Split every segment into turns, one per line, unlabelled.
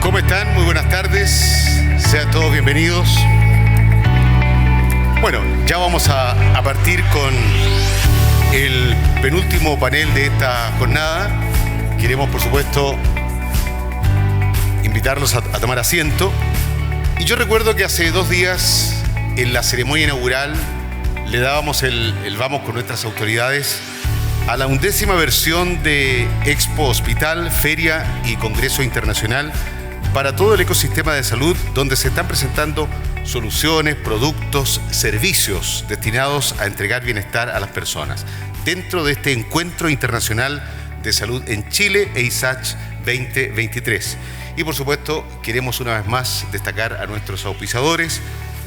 ¿Cómo están? Muy buenas tardes. Sean todos bienvenidos. Bueno, ya vamos a partir con el penúltimo panel de esta jornada. Queremos, por supuesto, invitarlos a tomar asiento. Y yo recuerdo que hace 2 días, en la ceremonia inaugural, le dábamos el vamos con nuestras autoridades a la 11ª versión de Expo Hospital, Feria y Congreso Internacional para todo el ecosistema de salud, donde se están presentando soluciones, productos, servicios destinados a entregar bienestar a las personas dentro de este Encuentro Internacional de Salud en Chile, EISACH 2023. Y por supuesto, queremos una vez más destacar a nuestros auspiciadores,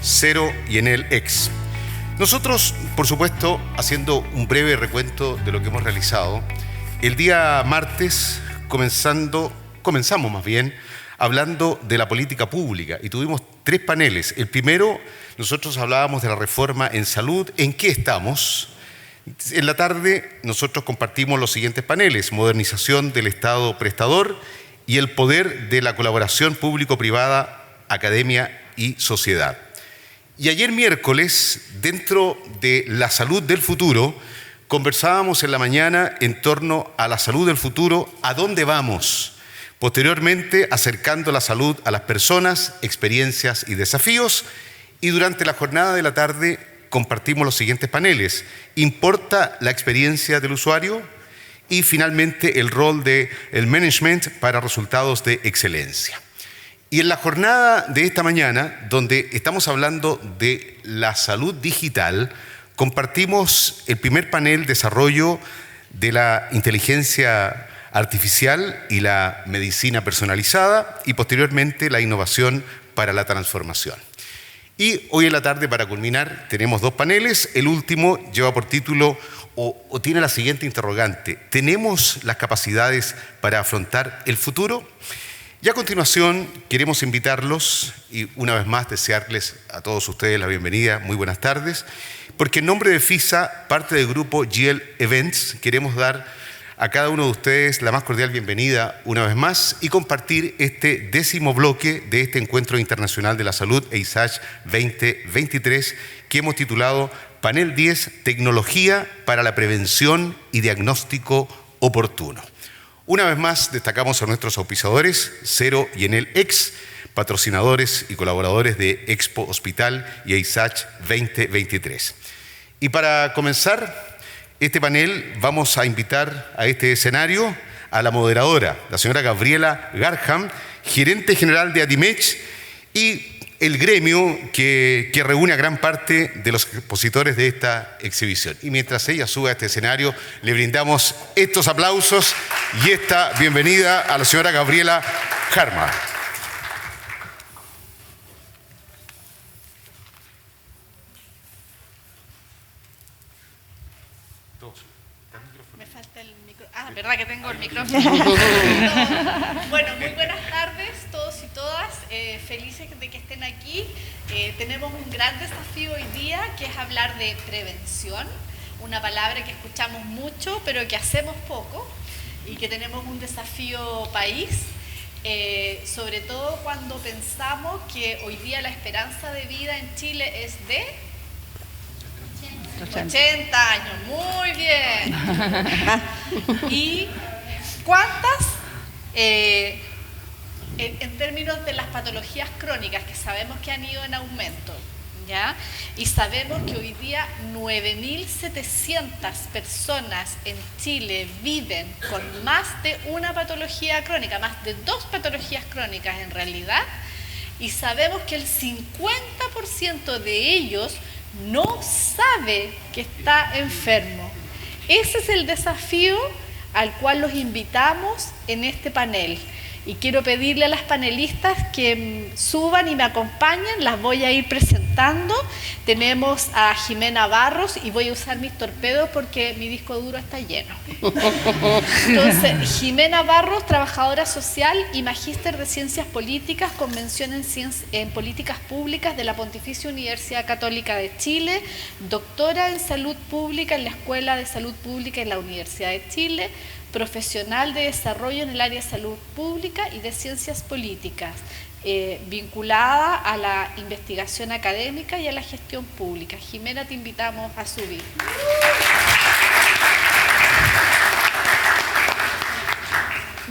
Cero y Enel X. Nosotros, por supuesto, haciendo un breve recuento de lo que hemos realizado, el día martes comenzamos más bien hablando de la política pública y tuvimos 3 paneles. El primero, nosotros hablábamos de la reforma en salud, ¿en qué estamos? En la tarde, nosotros compartimos los siguientes paneles: modernización del Estado prestador y el poder de la colaboración público-privada, academia y sociedad. Y ayer miércoles, dentro de la salud del futuro, conversábamos en la mañana en torno a la salud del futuro, ¿a dónde vamos? Posteriormente, acercando la salud a las personas, experiencias y desafíos. Y durante la jornada de la tarde compartimos los siguientes paneles: ¿importa la experiencia del usuario? Y finalmente, el rol del management para resultados de excelencia. Y en la jornada de esta mañana, donde estamos hablando de la salud digital, compartimos el primer panel, desarrollo de la inteligencia artificial y la medicina personalizada, y posteriormente la innovación para la transformación. Y hoy en la tarde, para culminar, tenemos 2 paneles. El último lleva por título o tiene la siguiente interrogante: ¿tenemos las capacidades para afrontar el futuro? Y a continuación queremos invitarlos y una vez más desearles a todos ustedes la bienvenida, muy buenas tardes, porque en nombre de FISA, parte del grupo GL Events, queremos dar a cada uno de ustedes la más cordial bienvenida una vez más y compartir este 10º bloque de este Encuentro Internacional de la Salud, EISACH 2023, que hemos titulado Panel 10, Tecnología para la Prevención y Diagnóstico Oportuno. Una vez más, destacamos a nuestros auspiciadores, Cero y Enel X, patrocinadores y colaboradores de Expo Hospital y EISACH 2023. Y para comenzar este panel, vamos a invitar a este escenario a la moderadora, la señora Gabriela Garham, gerente general de Adimech, y el gremio que reúne a gran parte de los expositores de esta exhibición. Y mientras ella sube a este escenario, le brindamos estos aplausos y esta bienvenida a la señora Gabriela Garham.
Me falta el micrófono. Ah, verdad que tengo el micrófono. Bueno, muy buenas tardes todos y todas. Felices de que estén aquí. Tenemos un gran desafío hoy día, que es hablar de prevención, una palabra que escuchamos mucho, pero que hacemos poco, y que tenemos un desafío país, sobre todo cuando pensamos que hoy día la esperanza de vida en Chile es de 80 años, muy bien. ¿Y cuántas, en términos de las patologías crónicas, que sabemos que han ido en aumento, ¿ya? Y sabemos que hoy día 9.700 personas en Chile viven con más de una patología crónica, más de 2 patologías crónicas en realidad, y sabemos que el 50% de ellos no sabe que está enfermo. Ese es el desafío al cual los invitamos en este panel. Y quiero pedirle a las panelistas que suban y me acompañen, las voy a ir presentando. Tenemos a Jimena Barros, y voy a usar mis torpedos porque mi disco duro está lleno. Entonces, Jimena Barros, trabajadora social y magíster de Ciencias Políticas, con mención en Políticas Públicas de la Pontificia Universidad Católica de Chile, doctora en Salud Pública en la Escuela de Salud Pública en la Universidad de Chile, profesional de desarrollo en el área de salud pública y de ciencias políticas, vinculada a la investigación académica y a la gestión pública. Jimena, te invitamos a subir.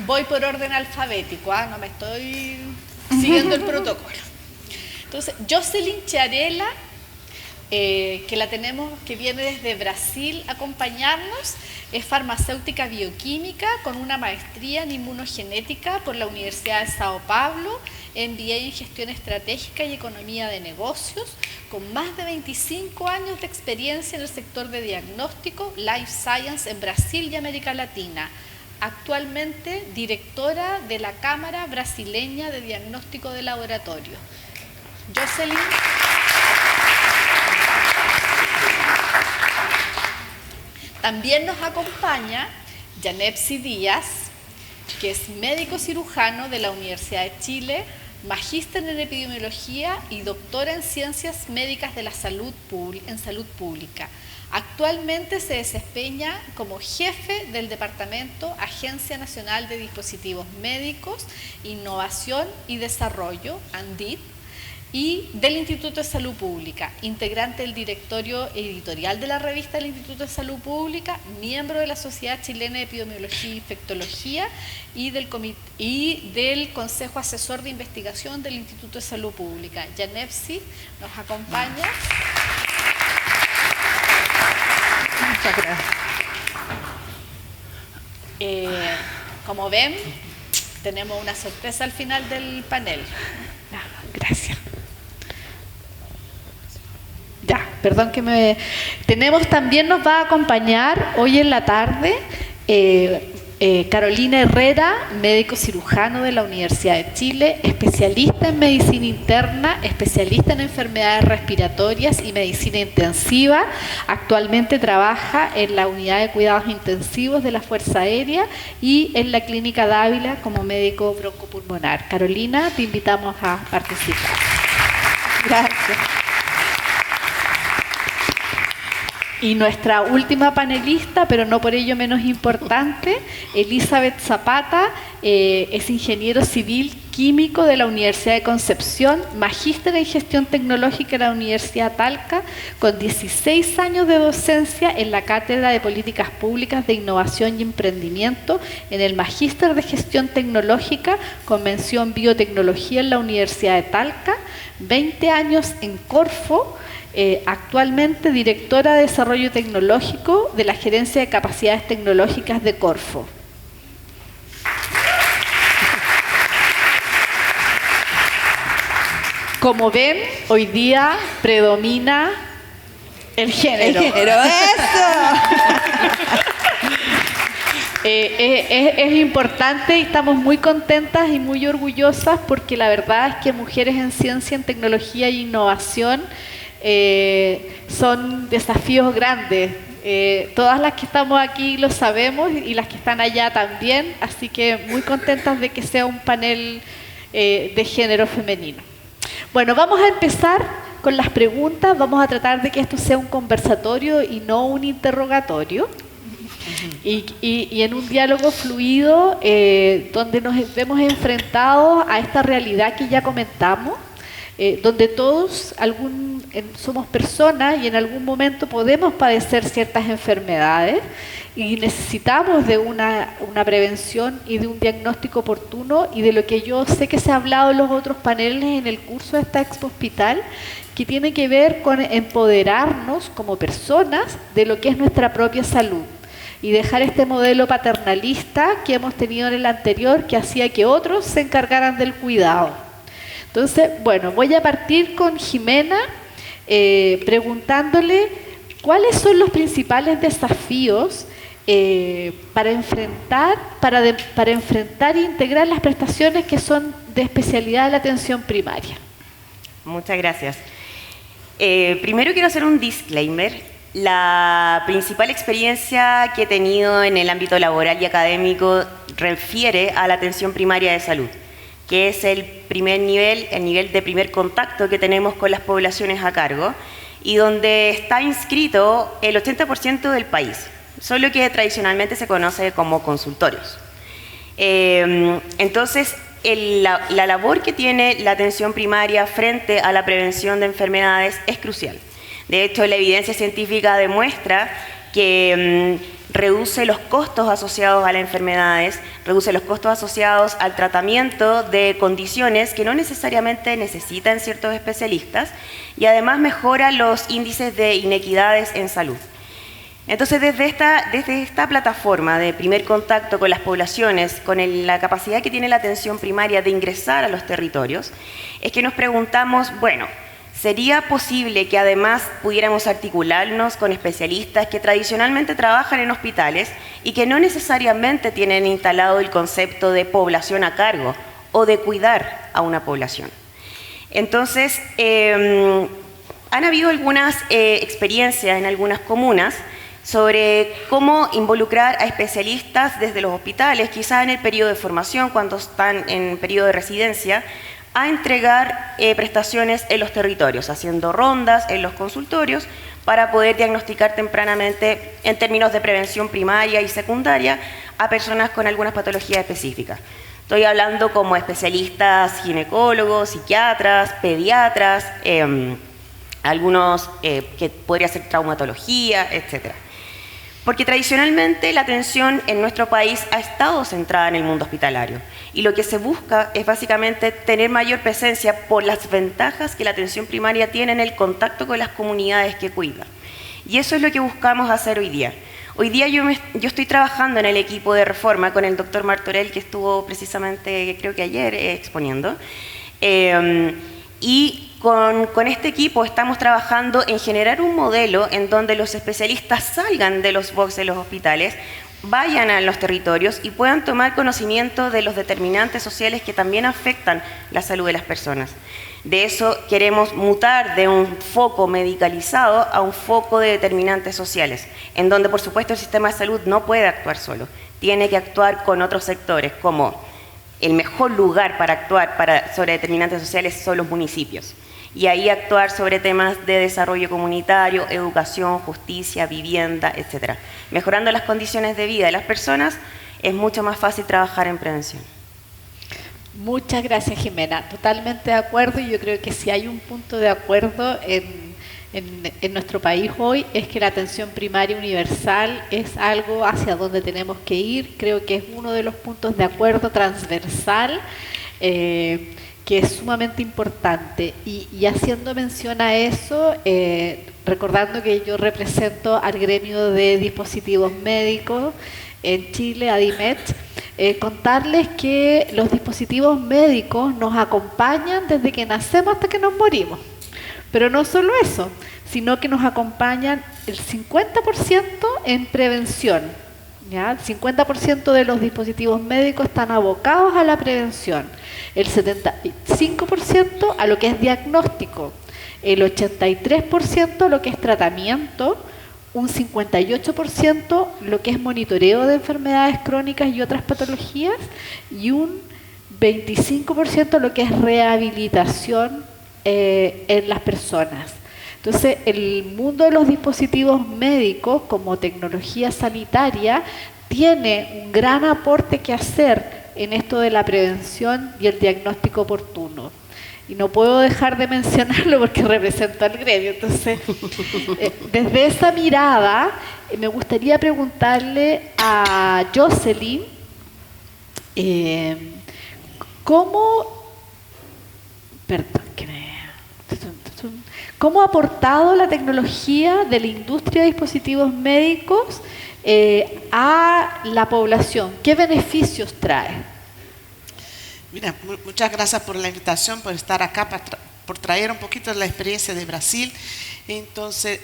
Voy por orden alfabético, no me estoy siguiendo el protocolo. Entonces, Jocelyn Chiarella, que la tenemos, que viene desde Brasil a acompañarnos, es farmacéutica bioquímica con una maestría en inmunogenética por la Universidad de Sao Paulo, MBA en gestión estratégica y economía de negocios, con más de 25 años de experiencia en el sector de diagnóstico, life science en Brasil y América Latina. Actualmente directora de la Cámara Brasileña de Diagnóstico de Laboratorio. Jocelyn. También nos acompaña Yanepsi Díaz, que es médico cirujano de la Universidad de Chile, magíster en epidemiología y doctora en ciencias médicas de la salud pública. Actualmente se desempeña como jefe del Departamento Agencia Nacional de Dispositivos Médicos, Innovación y Desarrollo, ANDID, y del Instituto de Salud Pública, integrante del directorio editorial de la revista del Instituto de Salud Pública, miembro de la Sociedad Chilena de Epidemiología e Infectología y del Consejo Asesor de Investigación del Instituto de Salud Pública. Yanepsi nos acompaña.
Muchas gracias.
Como ven, tenemos una sorpresa al final del panel.
Gracias.
Ya, perdón que me... También nos va a acompañar hoy en la tarde Carolina Herrera, médico cirujano de la Universidad de Chile, especialista en medicina interna, especialista en enfermedades respiratorias y medicina intensiva. Actualmente trabaja en la unidad de cuidados intensivos de la Fuerza Aérea y en la Clínica Dávila como médico broncopulmonar. Carolina, te invitamos a participar.
Gracias.
Y nuestra última panelista, pero no por ello menos importante, Elizabeth Zapata, es ingeniero civil químico de la Universidad de Concepción, magíster en gestión tecnológica de la Universidad Talca, con 16 años de docencia en la Cátedra de Políticas Públicas de Innovación y Emprendimiento, en el magíster de gestión tecnológica con mención biotecnología en la Universidad de Talca, 20 años en Corfo, actualmente directora de Desarrollo Tecnológico de la Gerencia de Capacidades Tecnológicas de Corfo. Como ven, hoy día predomina el género.
El género, eso.
Es importante y estamos muy contentas y muy orgullosas porque la verdad es que mujeres en ciencia, en tecnología e innovación son desafíos grandes. Todas las que estamos aquí lo sabemos y las que están allá también, así que muy contentas de que sea un panel de género femenino. Bueno, vamos a empezar con las preguntas. Vamos a tratar de que esto sea un conversatorio y no un interrogatorio. Y en un diálogo fluido donde nos vemos enfrentados a esta realidad que ya comentamos, donde todos somos personas y en algún momento podemos padecer ciertas enfermedades y necesitamos de una prevención y de un diagnóstico oportuno, y de lo que yo sé que se ha hablado en los otros paneles en el curso de esta Expo Hospital, que tiene que ver con empoderarnos como personas de lo que es nuestra propia salud y dejar este modelo paternalista que hemos tenido en el anterior, que hacía que otros se encargaran del cuidado. Entonces, bueno, voy a partir con Jimena preguntándole cuáles son los principales desafíos para enfrentar e integrar las prestaciones que son de especialidad de la atención primaria.
Muchas gracias. Primero quiero hacer un disclaimer. La principal experiencia que he tenido en el ámbito laboral y académico refiere a la atención primaria de salud, que es el nivel de primer contacto que tenemos con las poblaciones a cargo y donde está inscrito el 80% del país. solo que tradicionalmente se conoce como consultorios. Entonces, la labor que tiene la atención primaria frente a la prevención de enfermedades es crucial. De hecho, la evidencia científica demuestra que reduce los costos asociados a las enfermedades, reduce los costos asociados al tratamiento de condiciones que no necesariamente necesitan ciertos especialistas y además mejora los índices de inequidades en salud. Entonces, desde esta plataforma de primer contacto con las poblaciones, con la capacidad que tiene la atención primaria de ingresar a los territorios, es que nos preguntamos, bueno, ¿sería posible que además pudiéramos articularnos con especialistas que tradicionalmente trabajan en hospitales y que no necesariamente tienen instalado el concepto de población a cargo o de cuidar a una población? Entonces, han habido algunas experiencias en algunas comunas sobre cómo involucrar a especialistas desde los hospitales, quizás en el periodo de formación, cuando están en periodo de residencia, a entregar prestaciones en los territorios, haciendo rondas en los consultorios para poder diagnosticar tempranamente, en términos de prevención primaria y secundaria, a personas con algunas patologías específicas. Estoy hablando como especialistas ginecólogos, psiquiatras, pediatras, algunos que podría ser traumatología, etc. Porque tradicionalmente la atención en nuestro país ha estado centrada en el mundo hospitalario y lo que se busca es básicamente tener mayor presencia por las ventajas que la atención primaria tiene en el contacto con las comunidades que cuida. Y eso es lo que buscamos hacer hoy día. Hoy día yo estoy trabajando en el equipo de reforma con el doctor Martorell, que estuvo precisamente, creo que ayer, exponiendo. Y con este equipo estamos trabajando en generar un modelo en donde los especialistas salgan de los boxes de los hospitales, vayan a los territorios y puedan tomar conocimiento de los determinantes sociales que también afectan la salud de las personas. De eso queremos mutar de un foco medicalizado a un foco de determinantes sociales, en donde por supuesto el sistema de salud no puede actuar solo, tiene que actuar con otros sectores, como el mejor lugar para actuar sobre determinantes sociales son los municipios. Y ahí actuar sobre temas de desarrollo comunitario, educación, justicia, vivienda, etc. Mejorando las condiciones de vida de las personas, es mucho más fácil trabajar en prevención.
Muchas gracias, Jimena. Totalmente de acuerdo, y yo creo que si hay un punto de acuerdo en nuestro país hoy es que la atención primaria universal es algo hacia donde tenemos que ir. Creo que es uno de los puntos de acuerdo transversal que es sumamente importante. Y haciendo mención a eso, recordando que yo represento al gremio de dispositivos médicos en Chile, ADIMED, contarles que los dispositivos médicos nos acompañan desde que nacemos hasta que nos morimos. Pero no solo eso, sino que nos acompañan el 50% en prevención. ¿Ya? El 50% de los dispositivos médicos están abocados a la prevención, el 75% a lo que es diagnóstico, el 83% a lo que es tratamiento, un 58% lo que es monitoreo de enfermedades crónicas y otras patologías y un 25% lo que es rehabilitación en las personas. Entonces, el mundo de los dispositivos médicos como tecnología sanitaria tiene un gran aporte que hacer en esto de la prevención y el diagnóstico oportuno. Y no puedo dejar de mencionarlo porque represento al gremio. Entonces, desde esa mirada, me gustaría preguntarle a Jocelyn ¿cómo ha aportado la tecnología de la industria de dispositivos médicos a la población? ¿Qué beneficios trae?
Mira, muchas gracias por la invitación, por estar acá, por traer un poquito de la experiencia de Brasil. Entonces,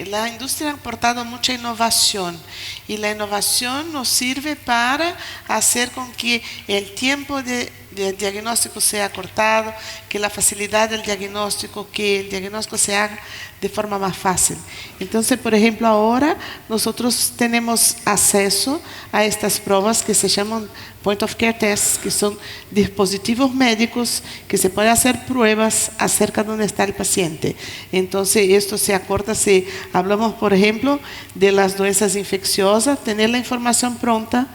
la industria ha aportado mucha innovación y la innovación nos sirve para hacer con que el tiempo de el diagnóstico sea acortado, que la facilidad del diagnóstico, que el diagnóstico se haga de forma más fácil. Entonces, por ejemplo, ahora nosotros tenemos acceso a estas pruebas que se llaman Point of Care Tests, que son dispositivos médicos que se pueden hacer pruebas acerca de dónde está el paciente. Entonces, esto se acorta si hablamos, por ejemplo, de las doenças infecciosas, tener la información pronta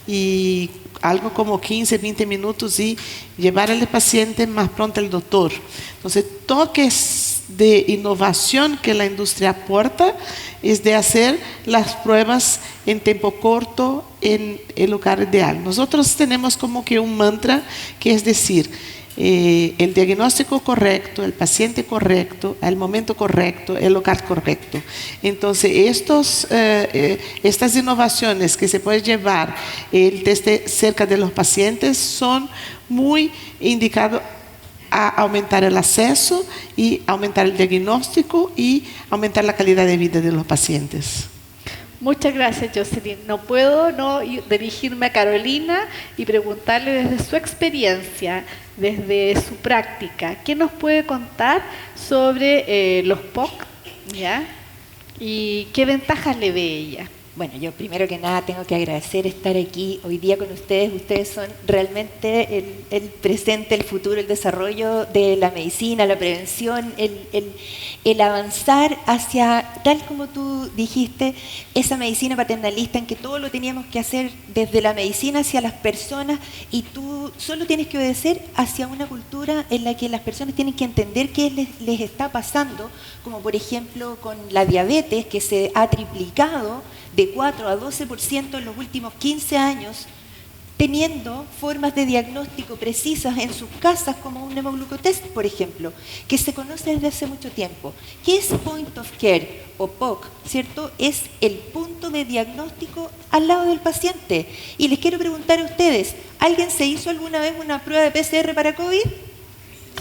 y algo como 15, 20 minutos y llevar al paciente más pronto al doctor. Entonces, toques de innovación que la industria aporta es de hacer las pruebas en tiempo corto en el lugar ideal. Nosotros tenemos como que un mantra que es decir, el diagnóstico correcto, el paciente correcto, el momento correcto, el lugar correcto. Entonces, estas innovaciones que se pueden llevar desde cerca de los pacientes son muy indicados a aumentar el acceso y aumentar el diagnóstico y aumentar la calidad de vida de los pacientes.
Muchas gracias, Jocelyn. No puedo no dirigirme a Carolina y preguntarle desde su experiencia, desde su práctica, ¿qué nos puede contar sobre los POC? ¿Ya? ¿Y qué ventajas le ve ella?
Bueno, yo primero que nada tengo que agradecer estar aquí hoy día con ustedes. Ustedes son realmente el presente, el futuro, el desarrollo de la medicina, la prevención, el avanzar hacia, tal como tú dijiste, esa medicina paternalista en que todo lo teníamos que hacer desde la medicina hacia las personas y tú solo tienes que obedecer hacia una cultura en la que las personas tienen que entender qué les está pasando, como por ejemplo con la diabetes que se ha triplicado de 4 a 12% en los últimos 15 años, teniendo formas de diagnóstico precisas en sus casas, como un hemoglucotest, por ejemplo, que se conoce desde hace mucho tiempo. ¿Qué es Point of Care o POC? ¿Cierto? Es el punto de diagnóstico al lado del paciente. Y les quiero preguntar a ustedes, ¿alguien se hizo alguna vez una prueba de PCR para COVID?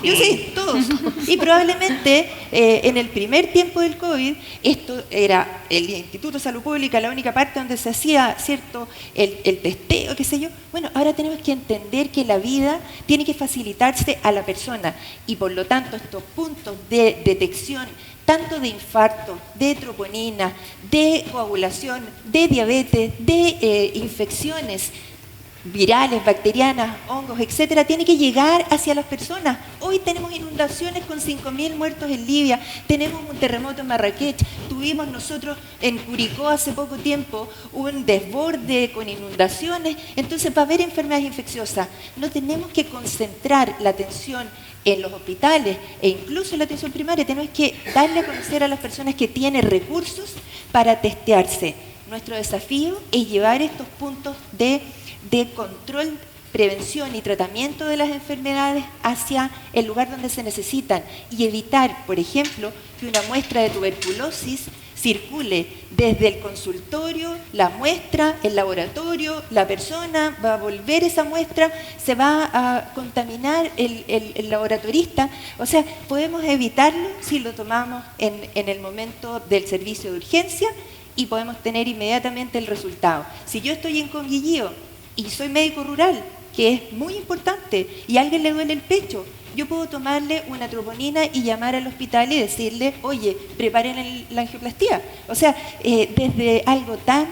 Yo sí, todos. Y probablemente en el primer tiempo del COVID, esto era el Instituto de Salud Pública, la única parte donde se hacía, ¿cierto?, el testeo, qué sé yo. Bueno, ahora tenemos que entender que la vida tiene que facilitarse a la persona y por lo tanto estos puntos de detección tanto de infarto, de troponina, de coagulación, de diabetes, de infecciones virales, bacterianas, hongos, etcétera, tiene que llegar hacia las personas. Hoy tenemos inundaciones con 5.000 muertos en Libia, tenemos un terremoto en Marrakech, tuvimos nosotros en Curicó hace poco tiempo un desborde con inundaciones. Entonces, para haber enfermedades infecciosas, no tenemos que concentrar la atención en los hospitales e incluso en la atención primaria, tenemos que darle a conocer a las personas que tienen recursos para testearse. Nuestro desafío es llevar estos puntos de control, prevención y tratamiento de las enfermedades hacia el lugar donde se necesitan y evitar, por ejemplo, que una muestra de tuberculosis circule desde el consultorio, la muestra, el laboratorio, la persona va a volver esa muestra, se va a contaminar el laboratorista. O sea, podemos evitarlo si lo tomamos en el momento del servicio de urgencia y podemos tener inmediatamente el resultado. Si yo estoy en Conguillío y soy médico rural, que es muy importante, y a alguien le duele el pecho, yo puedo tomarle una troponina y llamar al hospital y decirle, oye, preparen la angioplastía. O sea, desde algo tan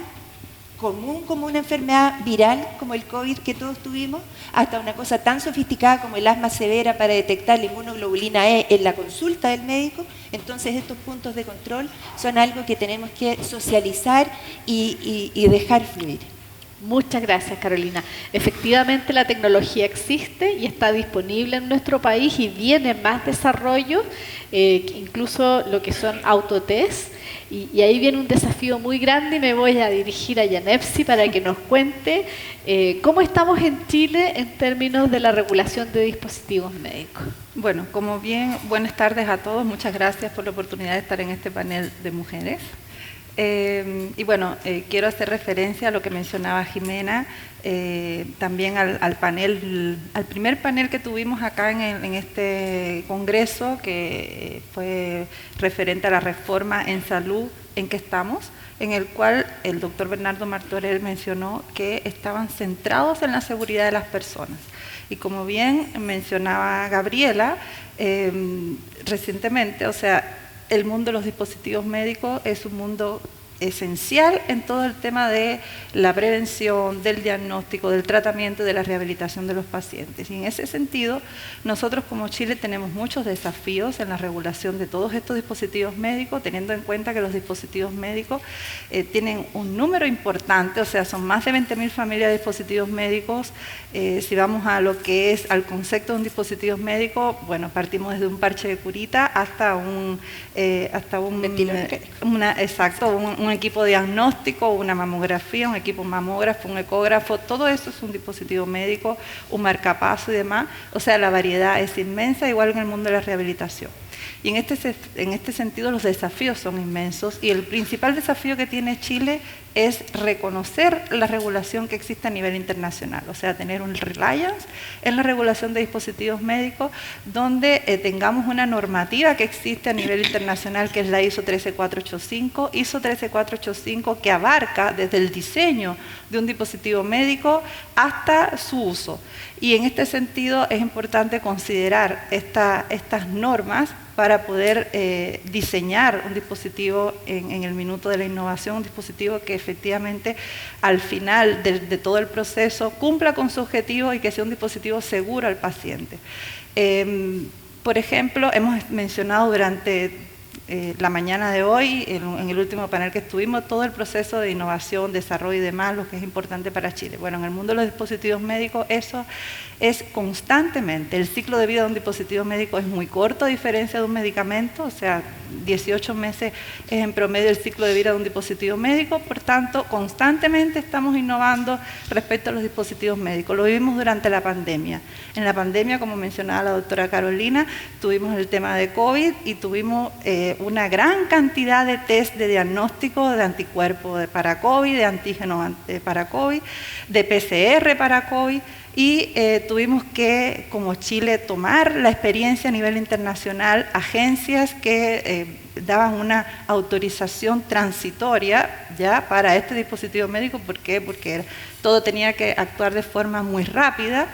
común como una enfermedad viral como el COVID que todos tuvimos, hasta una cosa tan sofisticada como el asma severa para detectar la inmunoglobulina E en la consulta del médico. Entonces estos puntos de control son algo que tenemos que socializar y dejar fluir.
Muchas gracias, Carolina. Efectivamente, la tecnología existe y está disponible en nuestro país y viene más desarrollo, incluso lo que son autotest. Y ahí viene un desafío muy grande y me voy a dirigir a Yanepsi para que nos cuente cómo estamos en Chile en términos de la regulación de dispositivos médicos.
Bueno, como bien, buenas tardes a todos. Muchas gracias por la oportunidad de estar en este panel de mujeres. Y bueno, quiero hacer referencia a lo que mencionaba Jimena, también al primer panel que tuvimos acá en este congreso, que fue referente a la reforma en salud en que estamos, en el cual el doctor Bernardo Martorell mencionó que estaban centrados en la seguridad de las personas. Y como bien mencionaba Gabriela, recientemente, o sea, el mundo de los dispositivos médicos es un mundo esencial en todo el tema de la prevención, del diagnóstico, del tratamiento y de la rehabilitación de los pacientes. Y en ese sentido, nosotros como Chile tenemos muchos desafíos en la regulación de todos estos dispositivos médicos, teniendo en cuenta que los dispositivos médicos tienen un número importante, o sea, son más de 20.000 familias de dispositivos médicos. Si vamos a lo que es al concepto de un dispositivo médico, bueno, partimos desde un parche de curita hasta un equipo diagnóstico, una mamografía, un equipo mamógrafo, un ecógrafo, todo eso es un dispositivo médico, un marcapaso y demás. O sea, la variedad es inmensa, igual que en el mundo de la rehabilitación. Y en este sentido los desafíos son inmensos y el principal desafío que tiene Chile es reconocer la regulación que existe a nivel internacional, o sea, tener un reliance en la regulación de dispositivos médicos donde tengamos una normativa que existe a nivel internacional que es la ISO 13485, que abarca desde el diseño de un dispositivo médico hasta su uso. Y en este sentido es importante considerar estas normas para poder diseñar un dispositivo en el minuto de la innovación, un dispositivo que efectivamente al final de todo el proceso cumpla con su objetivo y que sea un dispositivo seguro al paciente. Por ejemplo, hemos mencionado durante la mañana de hoy, en el último panel que estuvimos, todo el proceso de innovación, desarrollo y demás, lo que es importante para Chile. Bueno, en el mundo de los dispositivos médicos eso es constantemente. El ciclo de vida de un dispositivo médico es muy corto a diferencia de un medicamento, o sea, 18 meses es en promedio el ciclo de vida de un dispositivo médico, por tanto, constantemente estamos innovando respecto a los dispositivos médicos. Lo vivimos durante la pandemia. En la pandemia, como mencionaba la doctora Carolina, tuvimos el tema de COVID y tuvimos una gran cantidad de test de diagnóstico de anticuerpos para COVID, de antígenos para COVID, de PCR para COVID, y tuvimos que, como Chile, tomar la experiencia a nivel internacional, agencias que daban una autorización transitoria ya para este dispositivo médico. ¿Por qué? Porque todo tenía que actuar de forma muy rápida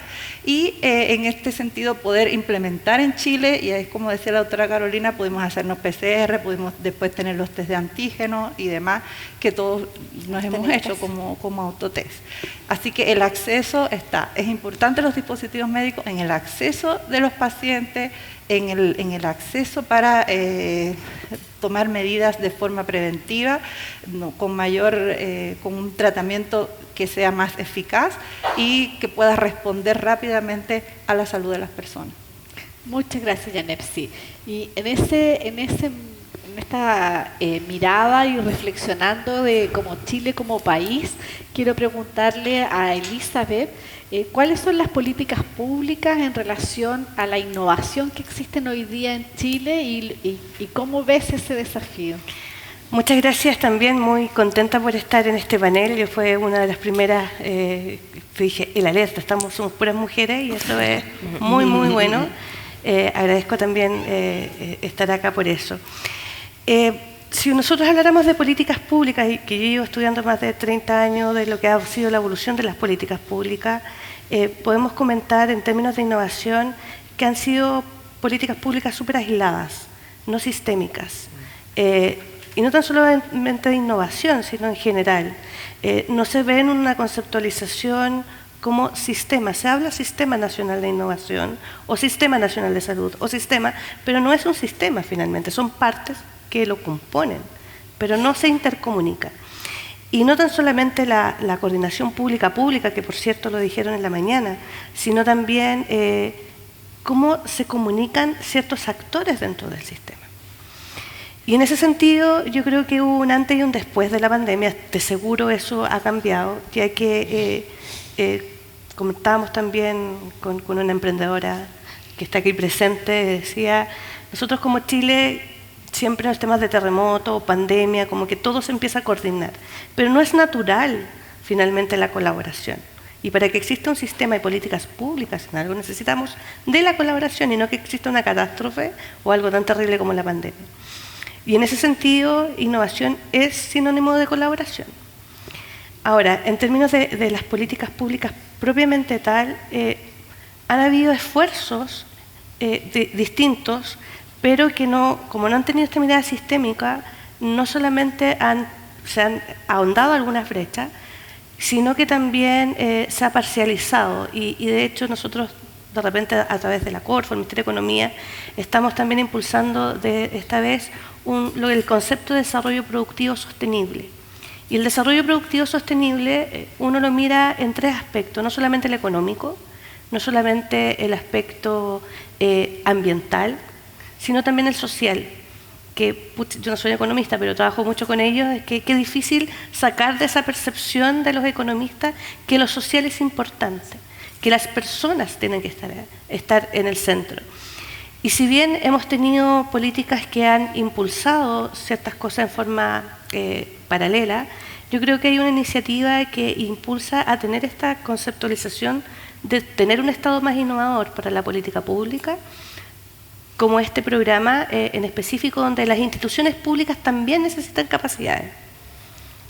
y en este sentido poder implementar en Chile, y es como decía la doctora Carolina, pudimos hacernos PCR, pudimos después tener los test de antígenos y demás, que todos nos hemos hecho como autotest. Así que el acceso está. Es importante los dispositivos médicos en el acceso de los pacientes, en el acceso para tomar medidas de forma preventiva, con un tratamiento que sea más eficaz y que pueda responder rápidamente a la salud de las personas.
Muchas gracias, Yanepsi. Y en esta mirada y reflexionando de como Chile como país, quiero preguntarle a Elizabeth cuáles son las políticas públicas en relación a la innovación que existen hoy día en Chile y cómo ves ese desafío.
Muchas gracias, también muy contenta por estar en este panel. Yo fue una de las primeras, dije, el alerta, somos puras mujeres y eso es muy, muy bueno. Agradezco también estar acá por eso. Si nosotros habláramos de políticas públicas, y que yo llevo estudiando más de 30 años de lo que ha sido la evolución de las políticas públicas, podemos comentar en términos de innovación que han sido políticas públicas súper aisladas, no sistémicas. Y no tan solamente de innovación, sino en general. No se ve en una conceptualización como sistema. Se habla Sistema Nacional de Innovación o Sistema Nacional de Salud o sistema, pero no es un sistema finalmente, son partes que lo componen, pero no se intercomunica. Y no tan solamente la coordinación pública, que por cierto lo dijeron en la mañana, sino también cómo se comunican ciertos actores dentro del sistema. Y en ese sentido yo creo que hubo un antes y un después de la pandemia, de seguro eso ha cambiado, ya que comentábamos también con una emprendedora que está aquí presente, decía, nosotros como Chile siempre en los temas de terremoto o pandemia, como que todo se empieza a coordinar, pero no es natural finalmente la colaboración. Y para que exista un sistema de políticas públicas en algo necesitamos de la colaboración y no que exista una catástrofe o algo tan terrible como la pandemia. Y en ese sentido, innovación es sinónimo de colaboración. Ahora, en términos de las políticas públicas propiamente tal, han habido esfuerzos distintos, pero que no, como no han tenido esta mirada sistémica, no solamente se han ahondado algunas brechas, sino que también se ha parcializado. Y de hecho nosotros, de repente, a través de la Corfo, el Ministerio de Economía, estamos también impulsando esta vez el concepto de desarrollo productivo sostenible. Y el desarrollo productivo sostenible uno lo mira en tres aspectos, no solamente el económico, no solamente el aspecto ambiental, sino también el social, que yo no soy economista, pero trabajo mucho con ellos, es que es difícil sacar de esa percepción de los economistas que lo social es importante, que las personas tienen que estar en el centro. Y si bien hemos tenido políticas que han impulsado ciertas cosas en forma paralela, yo creo que hay una iniciativa que impulsa a tener esta conceptualización de tener un Estado más innovador para la política pública, como este programa en específico, donde las instituciones públicas también necesitan capacidades.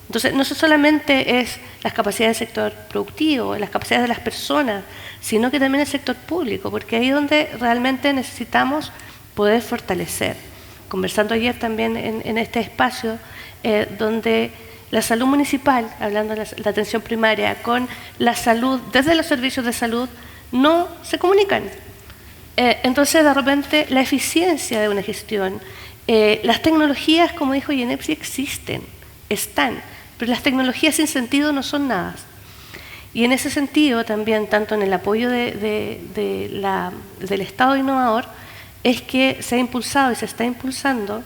Entonces, no solamente es las capacidades del sector productivo, las capacidades de las personas, sino que también el sector público, porque ahí es donde realmente necesitamos poder fortalecer. Conversando ayer también en este espacio, donde la salud municipal, hablando de la atención primaria, con la salud, desde los servicios de salud, no se comunican. Entonces, de repente, la eficiencia de una gestión, las tecnologías, como dijo Yenep, sí existen, están, pero las tecnologías sin sentido no son nada. Y en ese sentido, también, tanto en el apoyo del Estado innovador, es que se ha impulsado y se está impulsando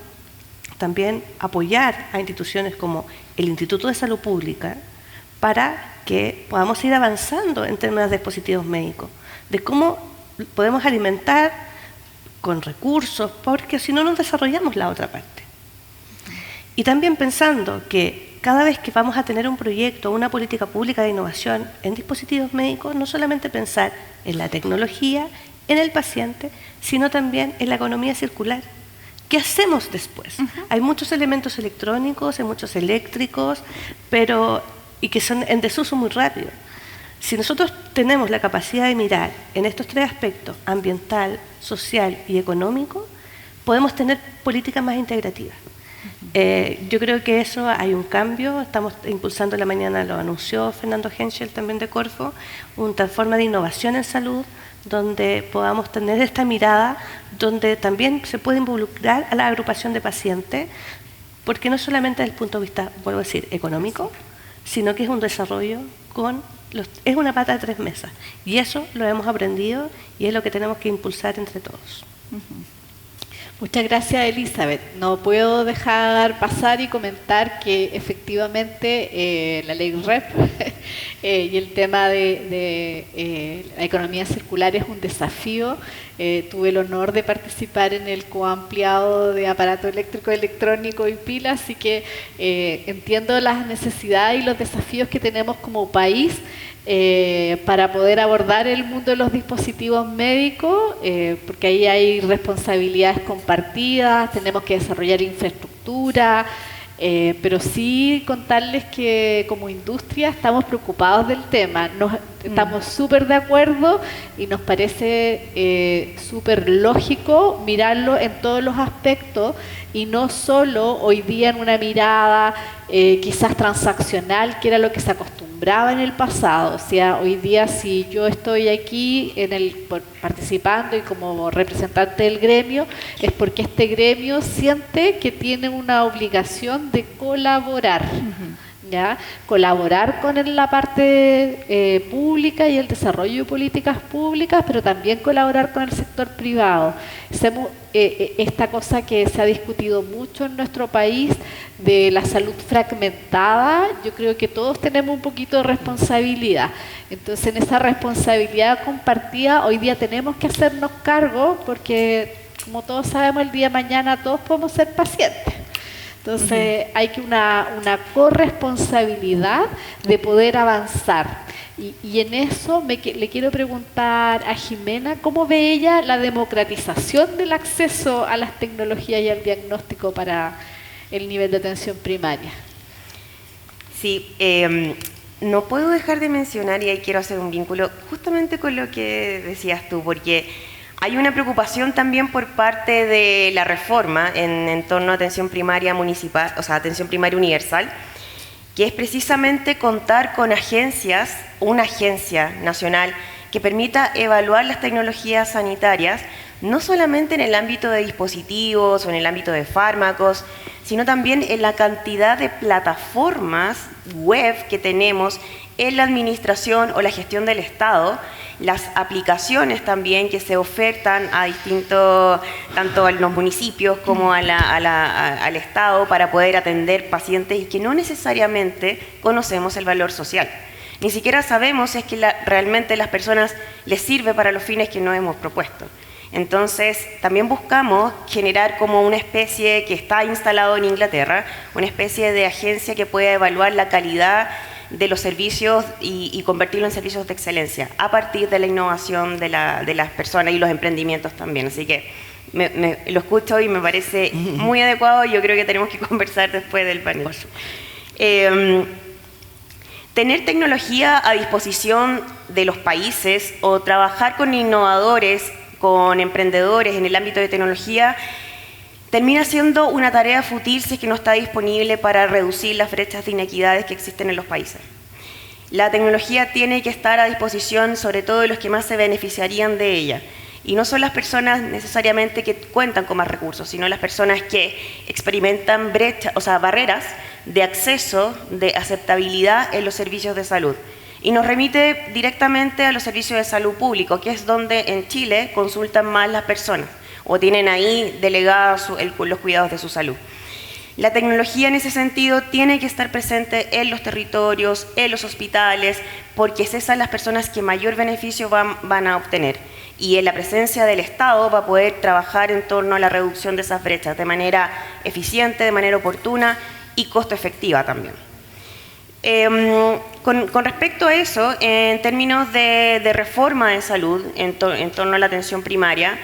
también apoyar a instituciones como el Instituto de Salud Pública para que podamos ir avanzando en términos de dispositivos médicos, de cómo podemos alimentar con recursos, porque si no, no desarrollamos la otra parte. Y también pensando que cada vez que vamos a tener un proyecto o una política pública de innovación en dispositivos médicos, no solamente pensar en la tecnología, en el paciente, sino también en la economía circular. ¿Qué hacemos después? Hay muchos elementos electrónicos, hay muchos eléctricos, y que son en desuso muy rápido. Si nosotros tenemos la capacidad de mirar en estos tres aspectos, ambiental, social y económico, podemos tener políticas más integrativas. Yo creo que eso hay un cambio, estamos impulsando, la mañana lo anunció Fernando Henschel también de Corfo, una forma de innovación en salud, donde podamos tener esta mirada, donde también se puede involucrar a la agrupación de pacientes, porque no solamente desde el punto de vista, vuelvo a decir, económico, sino que es un desarrollo es una pata de tres mesas. Y eso lo hemos aprendido y es lo que tenemos que impulsar entre todos.
Muchas gracias, Elizabeth. No puedo dejar pasar y comentar que efectivamente la ley REP y el tema de la economía circular es un desafío. Tuve el honor de participar en el coampliado de aparato eléctrico, electrónico y pilas, así que entiendo las necesidades y los desafíos que tenemos como país para poder abordar el mundo de los dispositivos médicos, porque ahí hay responsabilidades compartidas, tenemos que desarrollar infraestructura, pero sí contarles que como industria estamos preocupados del tema, estamos súper de acuerdo y nos parece súper lógico mirarlo en todos los aspectos y no solo hoy día en una mirada quizás transaccional, que era lo que se acostumbraba en el pasado. O sea, hoy día si yo estoy aquí participando y como representante del gremio, es porque este gremio siente que tiene una obligación de colaborar. ¿Ya? Colaborar con la parte pública y el desarrollo de políticas públicas, pero también colaborar con el sector privado. Esta cosa que se ha discutido mucho en nuestro país de la salud fragmentada, yo creo que todos tenemos un poquito de responsabilidad. Entonces, en esa responsabilidad compartida, hoy día tenemos que hacernos cargo, porque como todos sabemos, el día de mañana todos podemos ser pacientes. Entonces hay que una corresponsabilidad de poder avanzar. Y en eso le quiero preguntar a Jimena, ¿cómo ve ella la democratización del acceso a las tecnologías y al diagnóstico para el nivel de atención primaria?
Sí, no puedo dejar de mencionar, y ahí quiero hacer un vínculo justamente con lo que decías tú, porque hay una preocupación también por parte de la reforma en torno a atención primaria municipal, o sea, atención primaria universal, que es precisamente contar con agencias, una agencia nacional que permita evaluar las tecnologías sanitarias, no solamente en el ámbito de dispositivos o en el ámbito de fármacos, sino también en la cantidad de plataformas web que tenemos en la administración o la gestión del Estado, las aplicaciones también que se ofertan a distintos, tanto a los municipios como al Estado, para poder atender pacientes y que no necesariamente conocemos el valor social. Ni siquiera sabemos si es que realmente a las personas les sirve para los fines que nos hemos propuesto. Entonces, también buscamos generar como una especie que está instalado en Inglaterra, una especie de agencia que pueda evaluar la calidad de los servicios y convertirlo en servicios de excelencia a partir de la innovación de las personas y los emprendimientos también. Así que lo escucho y me parece muy adecuado. Yo creo que tenemos que conversar después del panel. Tener tecnología a disposición de los países o trabajar con innovadores, con emprendedores en el ámbito de tecnología, termina siendo una tarea fútil si es que no está disponible para reducir las brechas de inequidades que existen en los países. La tecnología tiene que estar a disposición sobre todo de los que más se beneficiarían de ella. Y no son las personas necesariamente que cuentan con más recursos, sino las personas que experimentan brechas, o sea, barreras de acceso, de aceptabilidad en los servicios de salud. Y nos remite directamente a los servicios de salud público, que es donde en Chile consultan más las personas o tienen ahí delegados los cuidados de su salud. La tecnología en ese sentido tiene que estar presente en los territorios, en los hospitales, porque esas son las personas que mayor beneficio van a obtener. Y en la presencia del Estado va a poder trabajar en torno a la reducción de esas brechas de manera eficiente, de manera oportuna y costo efectiva también. Con respecto a eso, en términos de reforma de salud en torno a la atención primaria,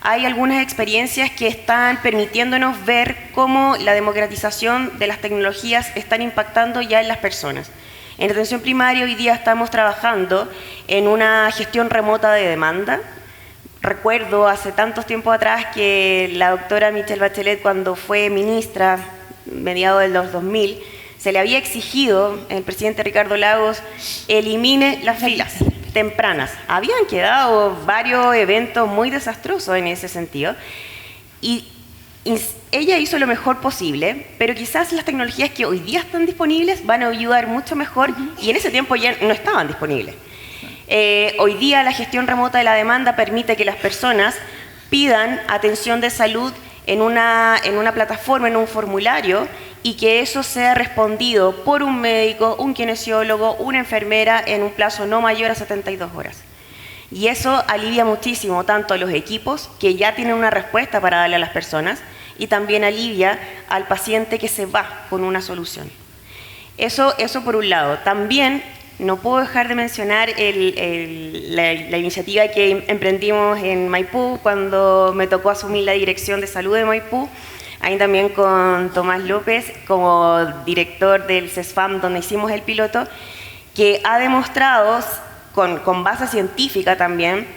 hay algunas experiencias que están permitiéndonos ver cómo la democratización de las tecnologías están impactando ya en las personas. En atención primaria hoy día estamos trabajando en una gestión remota de demanda. Recuerdo hace tantos tiempos atrás que la doctora Michelle Bachelet, cuando fue ministra, mediados de los 2000, se le había exigido, el presidente Ricardo Lagos, elimine las filas tempranas. Habían quedado varios eventos muy desastrosos en ese sentido. Y ella hizo lo mejor posible, pero quizás las tecnologías que hoy día están disponibles van a ayudar mucho mejor y en ese tiempo ya no estaban disponibles. Hoy día la gestión remota de la demanda permite que las personas pidan atención de salud en una plataforma, en un formulario, y que eso sea respondido por un médico, un kinesiólogo, una enfermera en un plazo no mayor a 72 horas. Y eso alivia muchísimo tanto a los equipos, que ya tienen una respuesta para darle a las personas, y también alivia al paciente que se va con una solución. Eso por un lado. También no puedo dejar de mencionar la iniciativa que emprendimos en Maipú cuando me tocó asumir la dirección de salud de Maipú, ahí también con Tomás López como director del CESFAM, donde hicimos el piloto, que ha demostrado con base científica también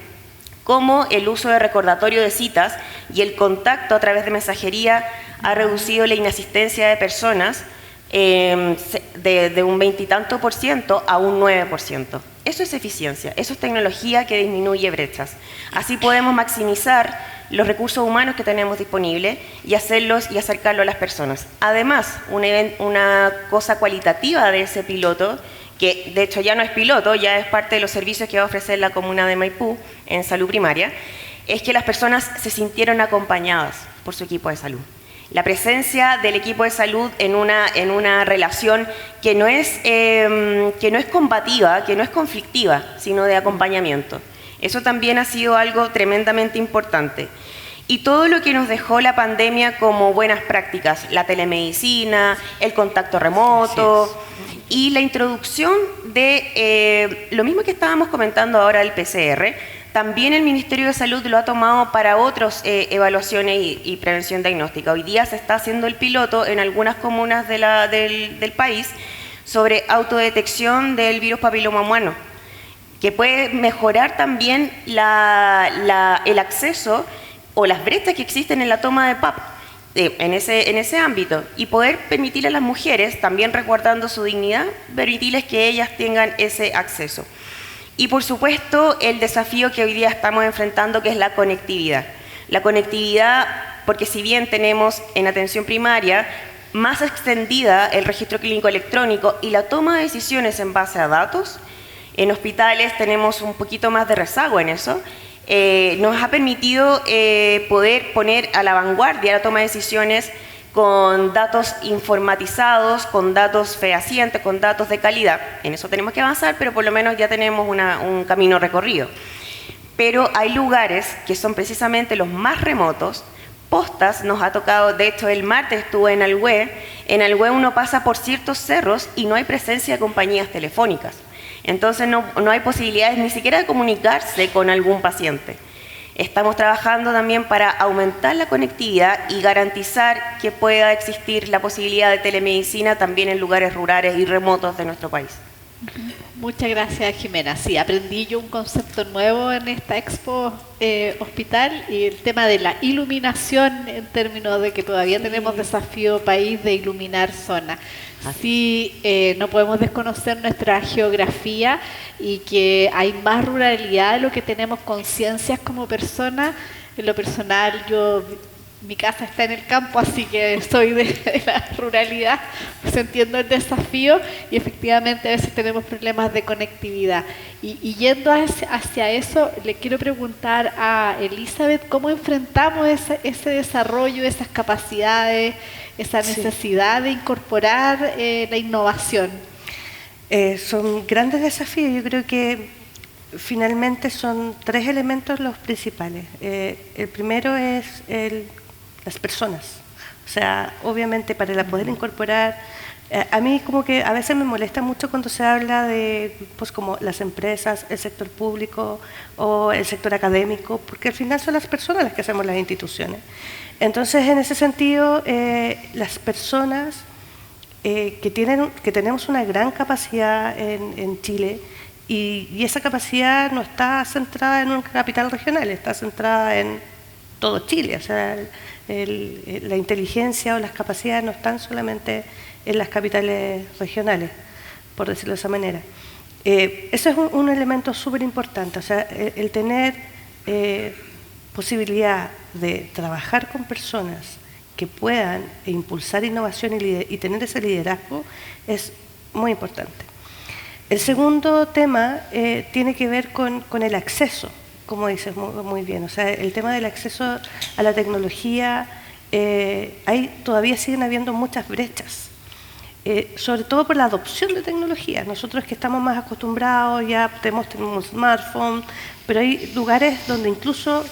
cómo el uso de recordatorio de citas y el contacto a través de mensajería ha reducido la inasistencia de personas de un 20 y tanto % a un 9%. Eso es eficiencia, eso es tecnología que disminuye brechas. Así podemos maximizar los recursos humanos que tenemos disponibles y hacerlos y acercarlo a las personas. Además, una cosa cualitativa de ese piloto, que de hecho ya no es piloto, ya es parte de los servicios que va a ofrecer la comuna de Maipú en salud primaria, es que las personas se sintieron acompañadas por su equipo de salud. La presencia del equipo de salud en una relación que no es combativa, que no es conflictiva, sino de acompañamiento. Eso también ha sido algo tremendamente importante. Y todo lo que nos dejó la pandemia como buenas prácticas, la telemedicina, el contacto remoto y la introducción de lo mismo que estábamos comentando ahora del PCR, también el Ministerio de Salud lo ha tomado para otras evaluaciones y prevención diagnóstica. Hoy día se está haciendo el piloto en algunas comunas del país, sobre autodetección del virus papiloma humano, que puede mejorar también el acceso o las brechas que existen en la toma de PAP en ese ámbito, y poder permitirle a las mujeres, también resguardando su dignidad, permitirles que ellas tengan ese acceso. Y por supuesto el desafío que hoy día estamos enfrentando, que es la conectividad. La conectividad, porque si bien tenemos en atención primaria más extendida el registro clínico electrónico y la toma de decisiones en base a datos, en hospitales tenemos un poquito más de rezago en eso. Nos ha permitido poder poner a la vanguardia la toma de decisiones con datos informatizados, con datos fehacientes, con datos de calidad. En eso tenemos que avanzar, pero por lo menos ya tenemos un camino recorrido. Pero hay lugares que son precisamente los más remotos. Postas nos ha tocado, de hecho el martes estuve en Alhué. En Alhué uno pasa por ciertos cerros y no hay presencia de compañías telefónicas. Entonces no hay posibilidades ni siquiera de comunicarse con algún paciente. Estamos trabajando también para aumentar la conectividad y garantizar que pueda existir la posibilidad de telemedicina también en lugares rurales y remotos de nuestro país.
Muchas gracias, Jimena. Sí, aprendí yo un concepto nuevo en esta Expo Hospital, y el tema de la iluminación, en términos de que todavía tenemos desafío país de iluminar zonas. Sí, no podemos desconocer nuestra geografía y que hay más ruralidad de lo que tenemos conciencias como personas. En lo personal, mi casa está en el campo, así que soy de la ruralidad, pues entiendo el desafío, y efectivamente a veces tenemos problemas de conectividad. Y yendo hacia eso, le quiero preguntar a Elizabeth, ¿cómo enfrentamos ese desarrollo, esas capacidades, esa necesidad de incorporar la innovación?
Son grandes desafíos. Yo creo que finalmente son 3 elementos los principales. El primero es las personas. O sea, obviamente para poder incorporar, a mí como que a veces me molesta mucho cuando se habla de pues como las empresas, el sector público o el sector académico, porque al final son las personas las que hacemos las instituciones. Entonces, en ese sentido, las personas que tenemos una gran capacidad en Chile, y esa capacidad no está centrada en una capital regional, está centrada en todo Chile. O sea, la inteligencia o las capacidades no están solamente en las capitales regionales, por decirlo de esa manera. Eso es un elemento súper importante. O sea, el tener posibilidad de trabajar con personas que puedan impulsar innovación y tener ese liderazgo es muy importante. El segundo tema tiene que ver con el acceso, como dices muy bien. O sea, el tema del acceso a la tecnología, todavía siguen habiendo muchas brechas, sobre todo por la adopción de tecnología. Nosotros que estamos más acostumbrados, ya tenemos un smartphone, pero hay lugares donde incluso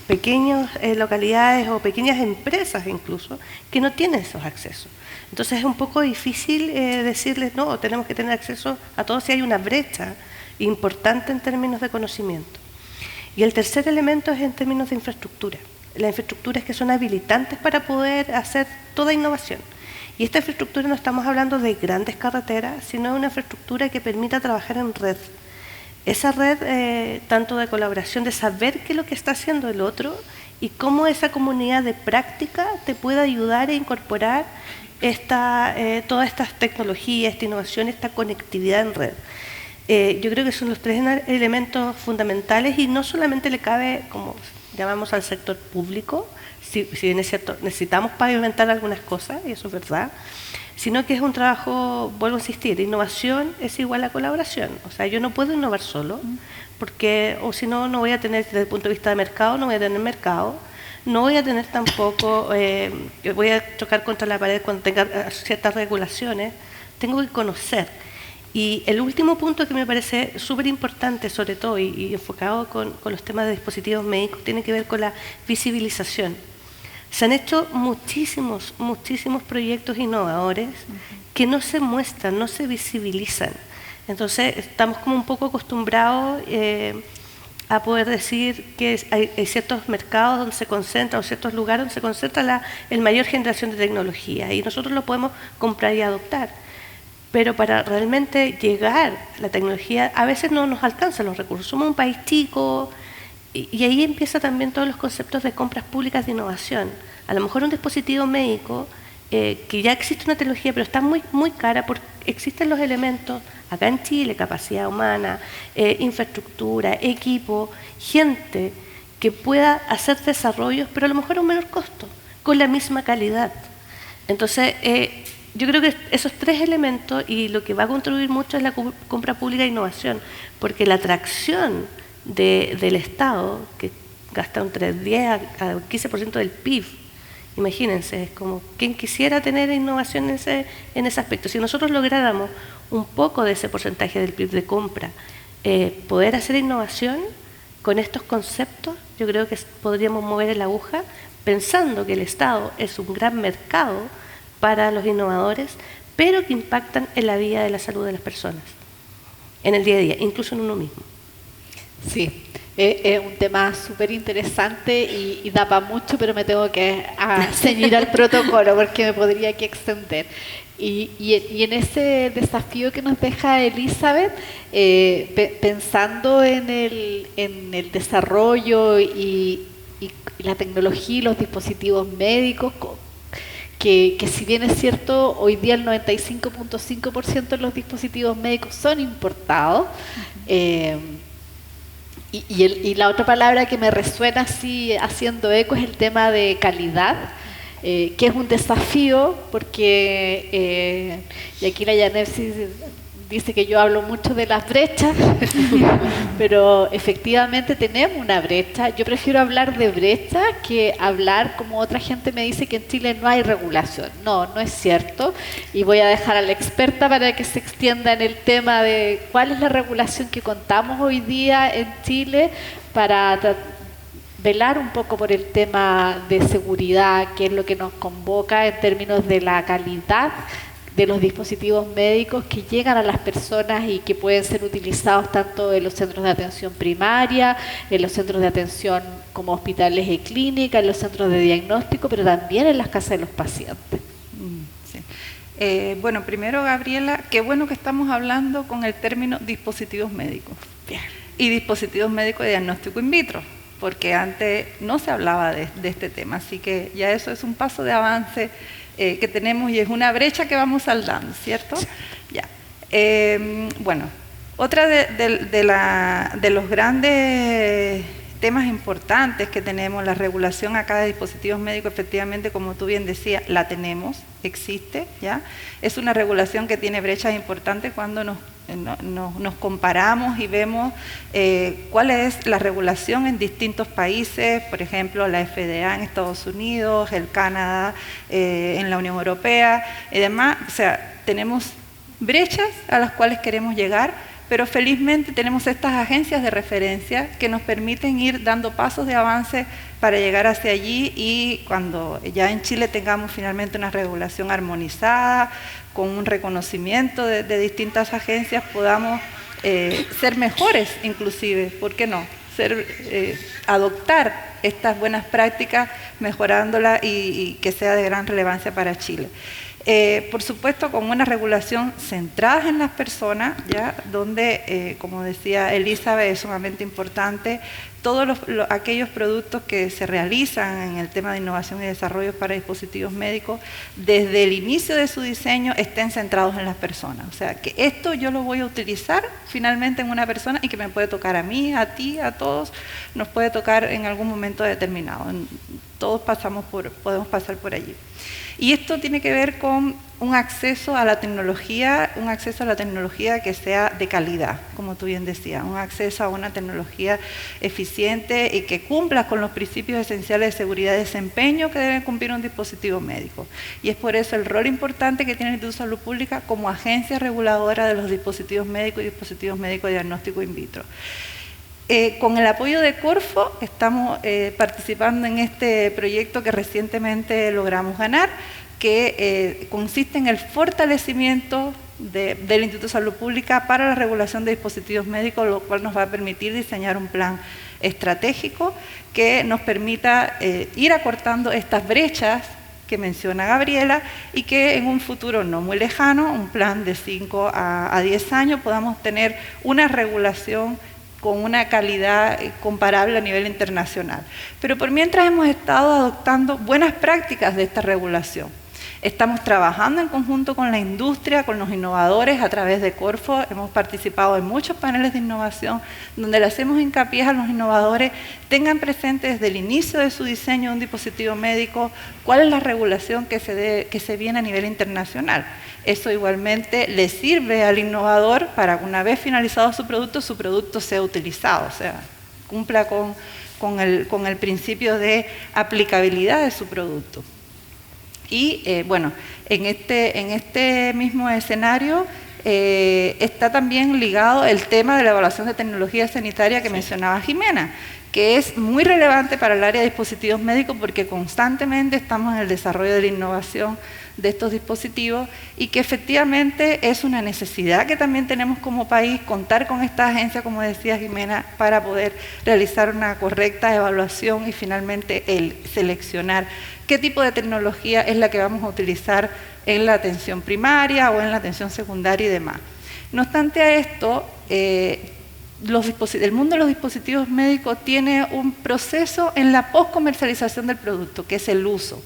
pequeñas localidades o pequeñas empresas incluso que no tienen esos accesos. Entonces es un poco difícil decirles, no, tenemos que tener acceso a todo si hay una brecha importante en términos de conocimiento. Y el tercer elemento es en términos de infraestructura. Las infraestructuras que son habilitantes para poder hacer toda innovación. Y esta infraestructura no estamos hablando de grandes carreteras, sino de una infraestructura que permita trabajar en red. Esa red, tanto de colaboración, de saber qué es lo que está haciendo el otro y cómo esa comunidad de práctica te puede ayudar a incorporar todas estas tecnologías, esta innovación, esta conectividad en red. Yo creo que son los 3 elementos fundamentales, y no solamente le cabe, como llamamos, al sector público, si bien es cierto, necesitamos pavimentar algunas cosas, y eso es verdad, sino que es un trabajo, vuelvo a insistir, innovación es igual a colaboración. O sea, yo no puedo innovar solo, porque o si no, no voy a tener, desde el punto de vista de mercado, no voy a tener mercado, no voy a tener tampoco, voy a chocar contra la pared cuando tenga ciertas regulaciones, tengo que conocer. Y el último punto que me parece súper importante, sobre todo, y enfocado con los temas de dispositivos médicos, tiene que ver con la visibilización. Se han hecho muchísimos proyectos innovadores que no se muestran, no se visibilizan. Entonces, estamos como un poco acostumbrados a poder decir que hay ciertos mercados donde se concentra, o ciertos lugares donde se concentra la mayor generación de tecnología, y nosotros lo podemos comprar y adoptar. pero para realmente llegar a la tecnología a veces no nos alcanzan los recursos. Somos un país chico y ahí empieza también todos los conceptos de compras públicas de innovación. A lo mejor un dispositivo médico que ya existe una tecnología, pero está muy, muy cara porque existen los elementos acá en Chile, capacidad humana, infraestructura, equipo, gente que pueda hacer desarrollos, pero a lo mejor a un menor costo, con la misma calidad. Entonces, yo creo que esos tres elementos y lo que va a contribuir mucho es la compra pública de innovación, porque la atracción del Estado, que gasta entre 10 a 15% del PIB, imagínense, es como quien quisiera tener innovación en ese aspecto. Si nosotros lográramos un poco de ese porcentaje del PIB de compra, poder hacer innovación con estos conceptos, yo creo que podríamos mover la aguja pensando que el Estado es un gran mercado para los innovadores, pero que impactan en la vida de la salud de las personas, en el día a día, incluso en uno mismo.
Sí, es un tema súper interesante y da para mucho, pero me tengo que ceñir al protocolo porque me podría aquí extender. Y en ese desafío que nos deja Elizabeth, pensando en el desarrollo y la tecnología y los dispositivos médicos, que si bien es cierto, hoy día el 95.5% de los dispositivos médicos son importados, y la otra palabra que me resuena así haciendo eco es el tema de calidad, que es un desafío porque, y aquí la Yanepsis dice que yo hablo mucho de las brechas, pero efectivamente tenemos una brecha. Yo prefiero hablar de brecha que hablar como otra gente me dice que en Chile no hay regulación. No, no es cierto. Y voy a dejar a la experta para que se extienda en el tema de cuál es la regulación que contamos hoy día en Chile para velar un poco por el tema de seguridad, que es lo que nos convoca en términos de la calidad de los dispositivos médicos que llegan a las personas y que pueden ser utilizados tanto en los centros de atención primaria, en los centros de atención como hospitales y clínicas, en los centros de diagnóstico, pero también en las casas de los pacientes.
Sí. Bueno, primero, Gabriela, qué bueno que estamos hablando con el término dispositivos médicos. Bien. Y dispositivos médicos de diagnóstico in vitro, porque antes no se hablaba de este tema, así que ya eso es un paso de avance que tenemos y es una brecha que vamos saldando, ¿cierto? Sí. Ya. Bueno, otra de los grandes temas importantes que tenemos, la regulación acá de dispositivos médicos, efectivamente, como tú bien decías, la tenemos, existe, ¿ya? Es una regulación que tiene brechas importantes cuando nos comparamos y vemos cuál es la regulación en distintos países, por ejemplo, la FDA en Estados Unidos, el Canadá en la Unión Europea y demás. O sea, tenemos brechas a las cuales queremos llegar, pero felizmente tenemos estas agencias de referencia que nos permiten ir dando pasos de avance para llegar hacia allí y cuando ya en Chile tengamos finalmente una regulación armonizada, con un reconocimiento de distintas agencias, podamos ser mejores inclusive, ¿por qué no? Adoptar estas buenas prácticas, mejorándolas y que sea de gran relevancia para Chile. Por supuesto, con una regulación centrada en las personas, ¿ya? Donde, como decía Elizabeth, es sumamente importante todos aquellos productos que se realizan en el tema de innovación y desarrollo para dispositivos médicos, desde el inicio de su diseño estén centrados en las personas. O sea, que esto yo lo voy a utilizar finalmente en una persona y que me puede tocar a mí, a ti, a todos, nos puede tocar en algún momento determinado. Todos podemos pasar por allí. Y esto tiene que ver con un acceso a la tecnología, que sea de calidad, como tú bien decías, un acceso a una tecnología eficiente y que cumpla con los principios esenciales de seguridad y desempeño que debe cumplir un dispositivo médico. Y es por eso el rol importante que tiene el Instituto de Salud Pública como agencia reguladora de los dispositivos médicos y dispositivos médicos de diagnóstico in vitro. Con el apoyo de Corfo estamos participando en este proyecto que recientemente logramos ganar, que consiste en el fortalecimiento del Instituto de Salud Pública para la regulación de dispositivos médicos, lo cual nos va a permitir diseñar un plan estratégico que nos permita ir acortando estas brechas que menciona Gabriela y que en un futuro no muy lejano, un plan de 5 a 10 años, podamos tener una regulación con una calidad comparable a nivel internacional. Pero por mientras hemos estado adoptando buenas prácticas de esta regulación. Estamos trabajando en conjunto con la industria, con los innovadores a través de Corfo. Hemos participado en muchos paneles de innovación donde le hacemos hincapié a los innovadores tengan presente desde el inicio de su diseño de un dispositivo médico cuál es la regulación que se viene a nivel internacional. Eso igualmente le sirve al innovador para que una vez finalizado su producto sea utilizado, o sea, cumpla con el principio de aplicabilidad de su producto. Y bueno, en este mismo escenario está también ligado el tema de la evaluación de tecnología sanitaria que mencionaba Jimena, que es muy relevante para el área de dispositivos médicos porque constantemente estamos en el desarrollo de la innovación de estos dispositivos y que efectivamente es una necesidad que también tenemos como país contar con esta agencia, como decía Jimena, para poder realizar una correcta evaluación y finalmente el seleccionar qué tipo de tecnología es la que vamos a utilizar en la atención primaria o en la atención secundaria y demás. No obstante a esto, el mundo de los dispositivos médicos tiene un proceso en la postcomercialización del producto, que es el uso.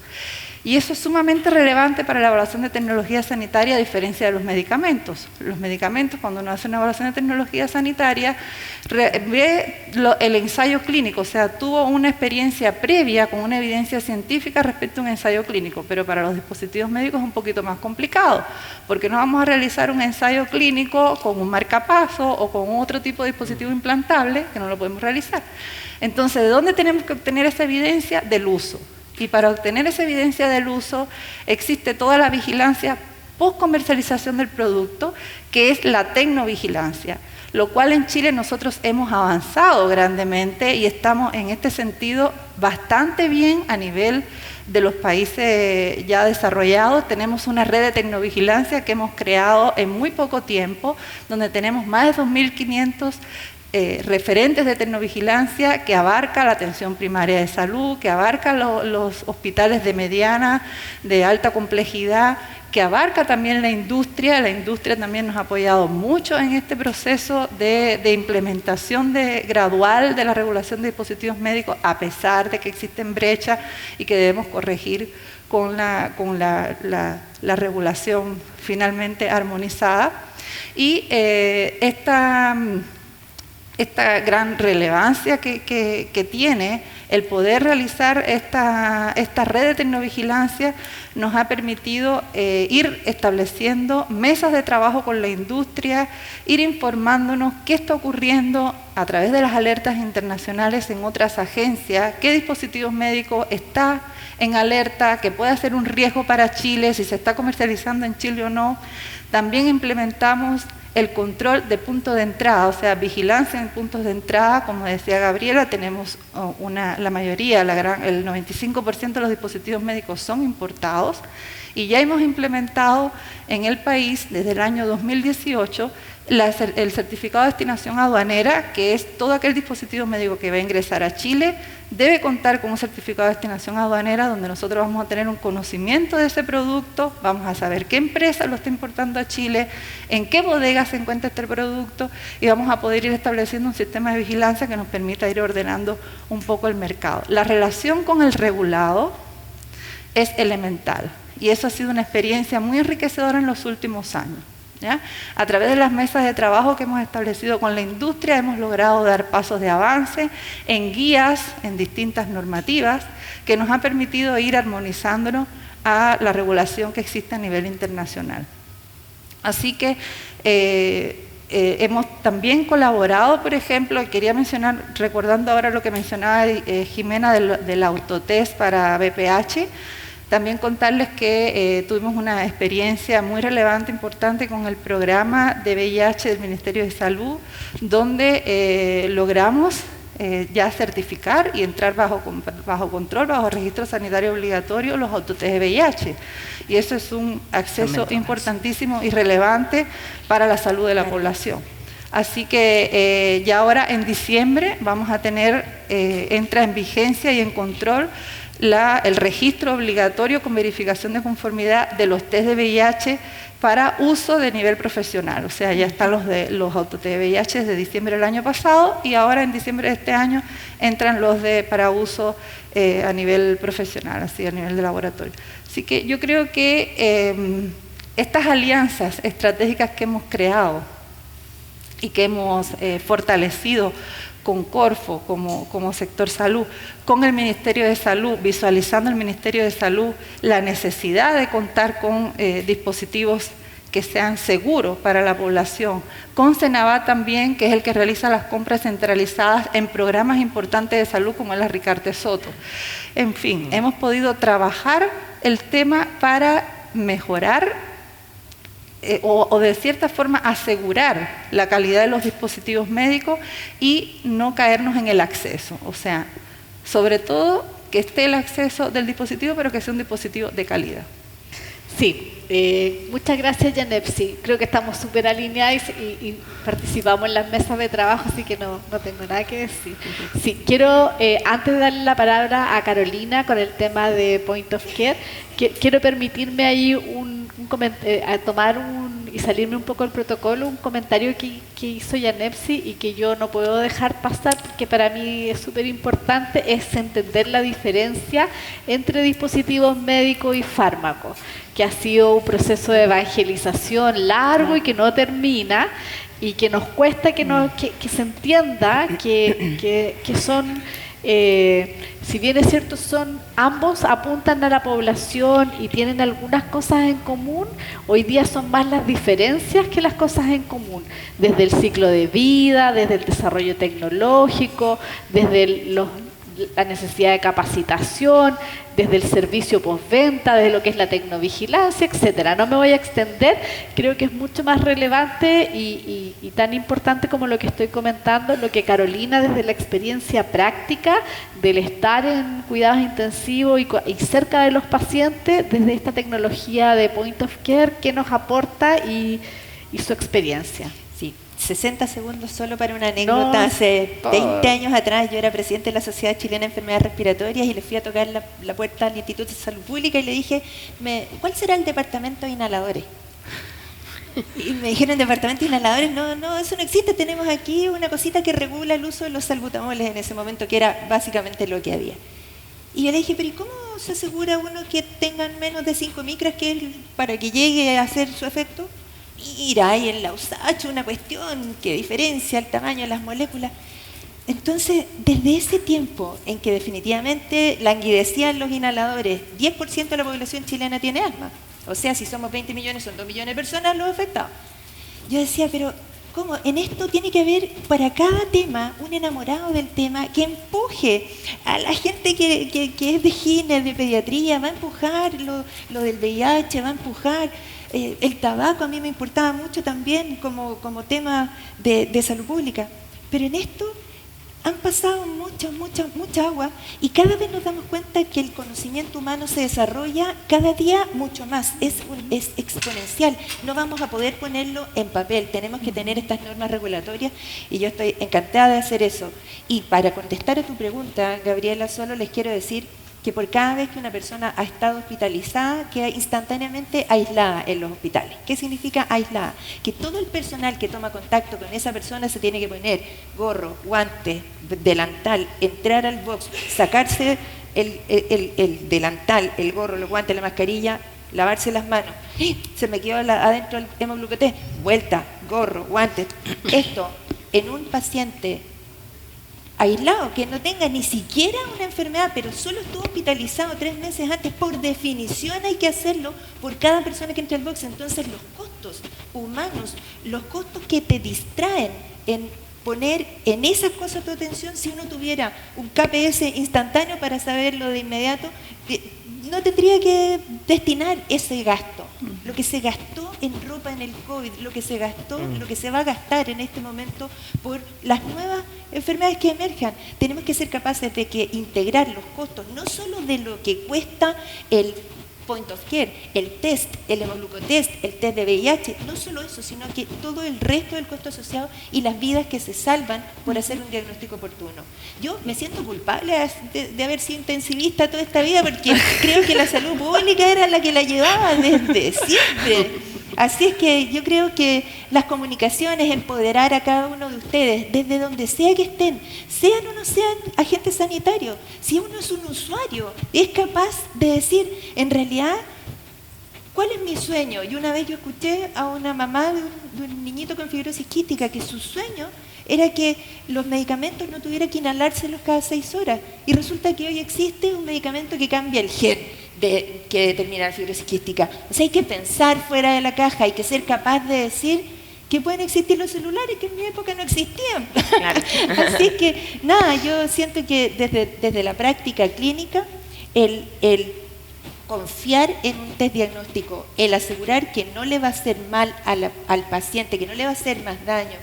Y eso es sumamente relevante para la evaluación de tecnología sanitaria a diferencia de los medicamentos. Los medicamentos, cuando uno hace una evaluación de tecnología sanitaria, ve el ensayo clínico, o sea, tuvo una experiencia previa con una evidencia científica respecto a un ensayo clínico, pero para los dispositivos médicos es un poquito más complicado, porque no vamos a realizar un ensayo clínico con un marcapaso o con otro tipo de dispositivo implantable, que no lo podemos realizar. Entonces, ¿de dónde tenemos que obtener esa evidencia? Del uso. Y para obtener esa evidencia del uso existe toda la vigilancia post-comercialización del producto, que es la tecnovigilancia, lo cual en Chile nosotros hemos avanzado grandemente y estamos en este sentido bastante bien a nivel de los países ya desarrollados. Tenemos una red de tecnovigilancia que hemos creado en muy poco tiempo, donde tenemos más de 2.500 referentes de tecnovigilancia que abarca la atención primaria de salud, que abarca los hospitales de mediana, de alta complejidad, que abarca también la industria. La industria también nos ha apoyado mucho en este proceso de implementación gradual de la regulación de dispositivos médicos, a pesar de que existen brechas y que debemos corregir con la regulación finalmente armonizada. Y esta gran relevancia que tiene el poder realizar esta red de tecnovigilancia nos ha permitido ir estableciendo mesas de trabajo con la industria, ir informándonos qué está ocurriendo a través de las alertas internacionales en otras agencias, qué dispositivos médicos está en alerta, que puede ser un riesgo para Chile, si se está comercializando en Chile o no. También implementamos el control de puntos de entrada, o sea, vigilancia en puntos de entrada. Como decía Gabriela, tenemos la mayoría, el 95% de los dispositivos médicos son importados y ya hemos implementado en el país desde el año 2018 el certificado de destinación aduanera, que es todo aquel dispositivo médico que va a ingresar a Chile, debe contar con un certificado de destinación aduanera donde nosotros vamos a tener un conocimiento de ese producto, vamos a saber qué empresa lo está importando a Chile, en qué bodega se encuentra este producto y vamos a poder ir estableciendo un sistema de vigilancia que nos permita ir ordenando un poco el mercado. La relación con el regulado es elemental y eso ha sido una experiencia muy enriquecedora en los últimos años. ¿Ya? A través de las mesas de trabajo que hemos establecido con la industria hemos logrado dar pasos de avance en guías, en distintas normativas que nos han permitido ir armonizándonos a la regulación que existe a nivel internacional. Así que hemos también colaborado, por ejemplo, quería mencionar, recordando ahora lo que mencionaba Jimena del autotest para BPH, también contarles que tuvimos una experiencia muy relevante, importante con el programa de VIH del Ministerio de Salud, donde logramos ya certificar y entrar bajo control, bajo registro sanitario obligatorio, los autotest de VIH. Y eso es un acceso importantísimo y relevante para la salud de la población. Así que ya ahora en diciembre vamos a tener, entra en vigencia y en control el registro obligatorio con verificación de conformidad de los test de VIH para uso de nivel profesional. O sea, ya están los autotest de VIH desde diciembre del año pasado y ahora en diciembre de este año entran los para uso a nivel profesional, así a nivel de laboratorio. Así que yo creo que estas alianzas estratégicas que hemos creado y que hemos fortalecido con Corfo como sector salud, con el Ministerio de Salud, visualizando el Ministerio de Salud la necesidad de contar con dispositivos que sean seguros para la población, con Senabá también, que es el que realiza las compras centralizadas en programas importantes de salud como es la Ricarte Soto. En fin, hemos podido trabajar el tema para mejorar o de cierta forma asegurar la calidad de los dispositivos médicos y no caernos en el acceso. O sea, sobre todo que esté el acceso del dispositivo, pero que sea un dispositivo de calidad.
Sí, muchas gracias, Yanepsi. Creo que estamos súper alineados y participamos en las mesas de trabajo, así que no tengo nada que decir. Sí, quiero, antes de darle la palabra a Carolina con el tema de Point of Care, quiero permitirme ahí tomar y salirme un poco del protocolo, un comentario que hizo Yanepsi y que yo no puedo dejar pasar, porque para mí es súper importante, es entender la diferencia entre dispositivos médicos y fármacos, que ha sido un proceso de evangelización largo y que no termina, y que nos cuesta que se entienda que son, si bien es cierto, ambos apuntan a la población y tienen algunas cosas en común, hoy día son más las diferencias que las cosas en común, desde el ciclo de vida, desde el desarrollo tecnológico, desde la necesidad de capacitación, desde el servicio postventa, desde lo que es la tecnovigilancia, etcétera. No me voy a extender, creo que es mucho más relevante y tan importante como lo que estoy comentando, lo que Carolina, desde la experiencia práctica del estar en cuidados intensivos y cerca de los pacientes, desde esta tecnología de Point of Care, que nos aporta y su experiencia.
Sí, 60 segundos solo para una anécdota. Hace 20 años atrás yo era presidente de la Sociedad Chilena de Enfermedades Respiratorias y le fui a tocar la puerta al Instituto de Salud Pública y le dije, ¿cuál será el departamento de inhaladores? Y me dijeron, ¿departamento de inhaladores? No, eso no existe, tenemos aquí una cosita que regula el uso de los salbutamoles en ese momento, que era básicamente lo que había. Y yo le dije, pero ¿y cómo se asegura uno que tengan menos de 5 micras para que llegue a hacer su efecto? Mira, hay en la USACH una cuestión que diferencia el tamaño de las moléculas. Entonces, desde ese tiempo en que definitivamente languidecían los inhaladores, 10% de la población chilena tiene asma. O sea, si somos 20 millones, son 2 millones de personas los afectados. Yo decía, pero ¿cómo? En esto tiene que haber para cada tema un enamorado del tema que empuje a la gente que es de gine, de pediatría, va a empujar lo del VIH, va a empujar el tabaco. A mí me importaba mucho también como tema de salud pública. Pero en esto han pasado mucha agua y cada vez nos damos cuenta que el conocimiento humano se desarrolla cada día mucho más, es exponencial. No vamos a poder ponerlo en papel, tenemos que tener estas normas regulatorias y yo estoy encantada de hacer eso. Y para contestar a tu pregunta, Gabriela, solo les quiero decir que por cada vez que una persona ha estado hospitalizada, queda instantáneamente aislada en los hospitales. ¿Qué significa aislada? Que todo el personal que toma contacto con esa persona se tiene que poner gorro, guante, delantal, entrar al box, sacarse el delantal, el gorro, los guantes, la mascarilla, lavarse las manos. Se me quedó adentro el hemoglucotés, vuelta, gorro, guantes. Esto en un paciente aislado, que no tenga ni siquiera una enfermedad, pero solo estuvo hospitalizado 3 meses antes, por definición hay que hacerlo por cada persona que entra al box. Entonces los costos humanos, los costos que te distraen en poner en esas cosas tu atención, si uno tuviera un KPS instantáneo para saberlo de inmediato, no tendría que destinar ese gasto. Lo que se gastó en ropa en el COVID, lo que se gastó, lo que se va a gastar en este momento por las nuevas enfermedades que emerjan. Tenemos que ser capaces de integrar los costos, no solo de lo que cuesta el point of care, el test, el hemoglucotest, el test de VIH, no solo eso, sino que todo el resto del costo asociado y las vidas que se salvan por hacer un diagnóstico oportuno. Yo me siento culpable de haber sido intensivista toda esta vida porque creo que la salud pública era la que la llevaba desde siempre. Así es que yo creo que las comunicaciones, empoderar a cada uno de ustedes, desde donde sea que estén, sean o no sean agentes sanitarios, si uno es un usuario, es capaz de decir, en realidad, ¿cuál es mi sueño? Y una vez yo escuché a una mamá de un niñito con fibrosis quística que su sueño era que los medicamentos no tuviera que inhalárselos cada 6 horas. Y resulta que hoy existe un medicamento que cambia el gen que determina la fibrosis quística. O sea, hay que pensar fuera de la caja, hay que ser capaz de decir que pueden existir los celulares que en mi época no existían. Claro. Así que, nada, yo siento que desde la práctica clínica, el confiar en un test diagnóstico, el asegurar que no le va a hacer mal al paciente, que no le va a hacer más daño,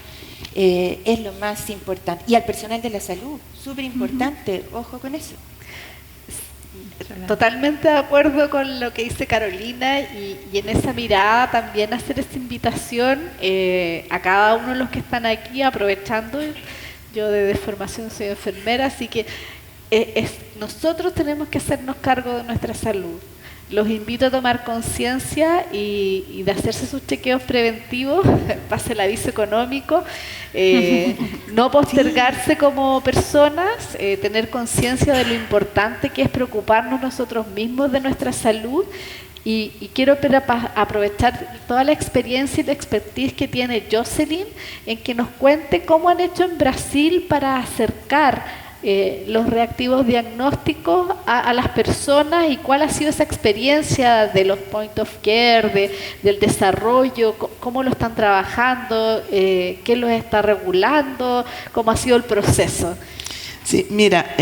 es lo más importante. Y al personal de la salud, súper importante, ojo con eso.
Totalmente de acuerdo con lo que dice Carolina y en esa mirada también hacer esta invitación a cada uno de los que están aquí, aprovechando, yo de formación soy enfermera, así que nosotros tenemos que hacernos cargo de nuestra salud. Los invito a tomar conciencia y de hacerse sus chequeos preventivos, pase el aviso económico, no postergarse como personas, tener conciencia de lo importante que es preocuparnos nosotros mismos de nuestra salud. Y quiero aprovechar toda la experiencia y la expertise que tiene Jocelyn en que nos cuente cómo han hecho en Brasil para acercar los reactivos diagnósticos a las personas y cuál ha sido esa experiencia de los point of care, del desarrollo, cómo lo están trabajando, qué los está regulando, cómo ha sido el proceso.
Sí, mira,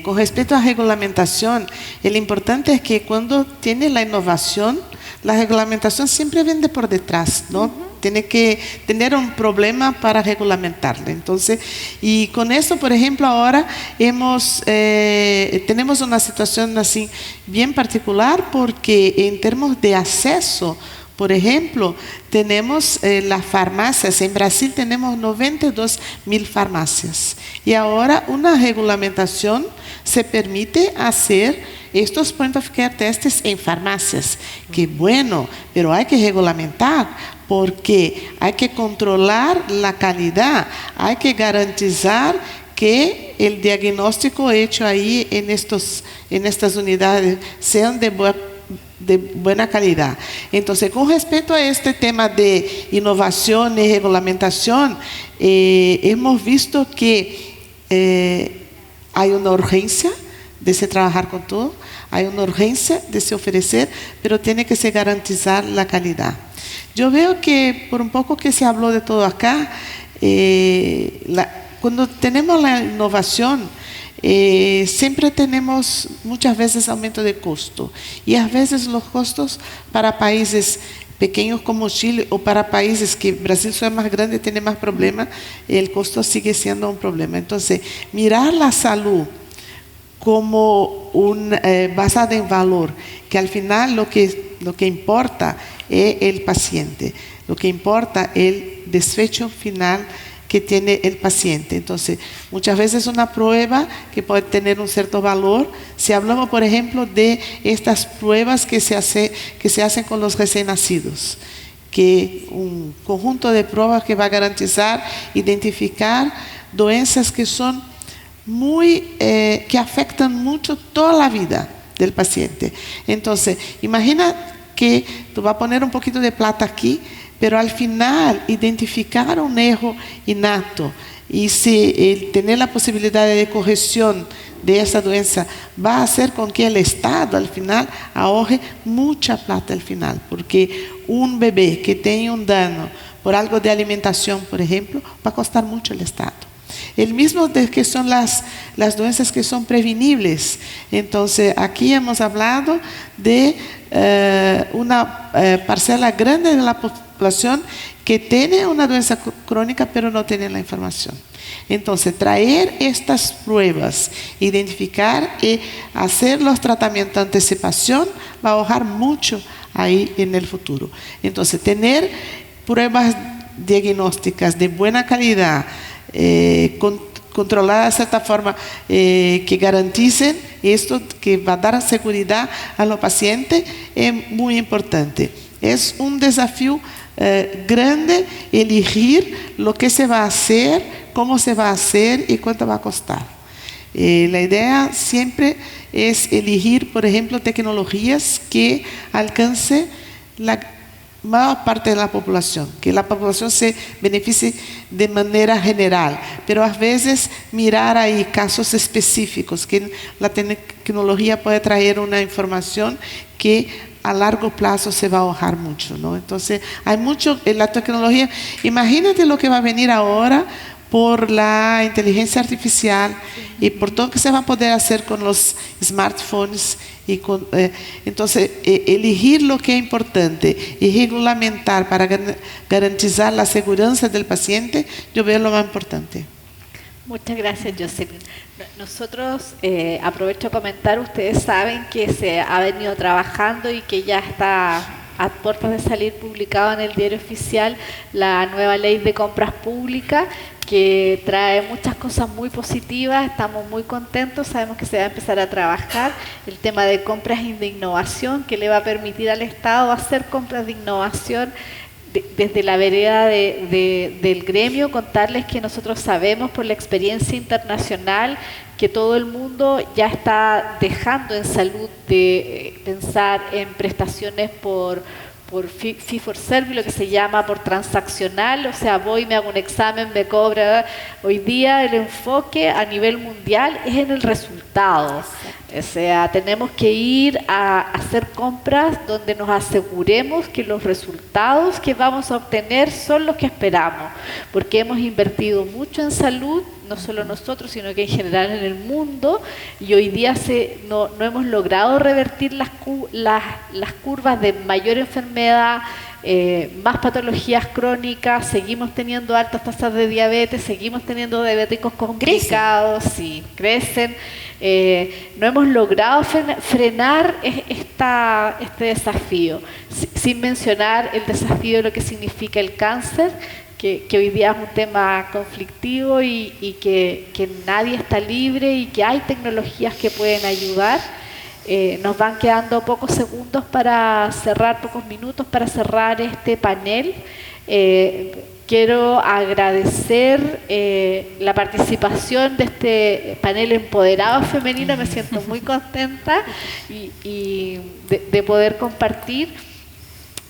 con respecto a regulamentación, lo importante es que cuando tiene la innovación, la regulamentación siempre viene por detrás, ¿no? Tiene que tener un problema para regulamentarla. Entonces, y con eso, por ejemplo, ahora tenemos una situación así bien particular porque en términos de acceso, por ejemplo, tenemos las farmacias, en Brasil tenemos 92.000 farmacias y ahora una regulamentación se permite hacer estos point of care testes en farmacias. Qué bueno, pero hay que regulamentar porque hay que controlar la calidad, hay que garantizar que el diagnóstico hecho ahí en estas unidades sean de buena calidad. Entonces, con respecto a este tema de innovación y regulamentación, hemos visto que hay una urgencia de se trabajar con todo, hay una urgencia de se ofrecer, pero tiene que se garantizar la calidad. Yo veo que por un poco que se habló de todo acá, cuando tenemos la innovación, siempre tenemos muchas veces aumento de costo y a veces los costos para países pequeños como Chile o para países que Brasil es más grande tiene más problemas, el costo sigue siendo un problema. Entonces, mirar la salud como basada en valor, que al final lo que importa es el paciente, lo que importa es el desfecho final que tiene el paciente. Entonces, muchas veces una prueba que puede tener un cierto valor, si hablamos, por ejemplo, de estas pruebas que se hacen con los recién nacidos, que un conjunto de pruebas que va a garantizar, identificar doenças que son que afectan mucho toda la vida del paciente. Entonces, imagina que tú vas a poner un poquito de plata aquí, pero al final identificar un error innato y si tener la posibilidad de corrección de esa doença va a hacer con que el Estado al final ahorre mucha plata al final, porque un bebé que tenga un daño por algo de alimentación, por ejemplo, va a costar mucho al Estado. El mismo de que son las doenças que son prevenibles. Entonces, aquí hemos hablado de una parcela grande de la población que tiene una doença crónica, pero no tiene la información. Entonces, traer estas pruebas, identificar y hacer los tratamientos de anticipación va a ahorrar mucho ahí en el futuro. Entonces, tener pruebas diagnósticas de buena calidad, controladas de cierta forma, que garanticen esto, que va a dar seguridad a los pacientes, es muy importante. Es un desafío grande elegir lo que se va a hacer, cómo se va a hacer y cuánto va a costar. La idea siempre es elegir, por ejemplo, tecnologías que alcancen la mayor parte de la población, que la población se beneficie de manera general, pero a veces mirar ahí casos específicos, que la tecnología puede traer una información que a largo plazo se va a ahorrar mucho, ¿no? Entonces, hay mucho en la tecnología. Imagínate lo que va a venir ahora por la inteligencia artificial y por todo lo que se va a poder hacer con los smartphones. Entonces, elegir lo que es importante y regulamentar para garantizar la seguridad del paciente, yo veo lo más importante.
Muchas gracias, Jocelyn. Nosotros, aprovecho a comentar, ustedes saben que se ha venido trabajando y que ya está a puertas de salir publicado en el Diario Oficial la nueva ley de compras públicas, que trae muchas cosas muy positivas. Estamos muy contentos, sabemos que se va a empezar a trabajar el tema de compras y de innovación, que le va a permitir al Estado hacer compras de innovación desde la vereda del gremio. Contarles que nosotros sabemos por la experiencia internacional que todo el mundo ya está dejando en salud de pensar en prestaciones por fee for service, lo que se llama por transaccional, o sea, voy, me hago un examen, me cobra. Hoy día el enfoque a nivel mundial es en el resultado. O sea, tenemos que ir a hacer compras donde nos aseguremos que los resultados que vamos a obtener son los que esperamos, porque hemos invertido mucho en salud, no solo nosotros, sino que en general en el mundo, y hoy día no hemos logrado revertir las curvas de mayor enfermedad, más patologías crónicas, seguimos teniendo altas tasas de diabetes, seguimos teniendo diabéticos complicados, sí, crecen. No hemos logrado frenar este desafío, sin mencionar el desafío de lo que significa el cáncer, que hoy día es un tema conflictivo y que nadie está libre y que hay tecnologías que pueden ayudar. Nos van quedando pocos segundos para cerrar, pocos minutos para cerrar este panel. Quiero agradecer la participación de este panel empoderado femenino. Me siento muy contenta y de poder compartir.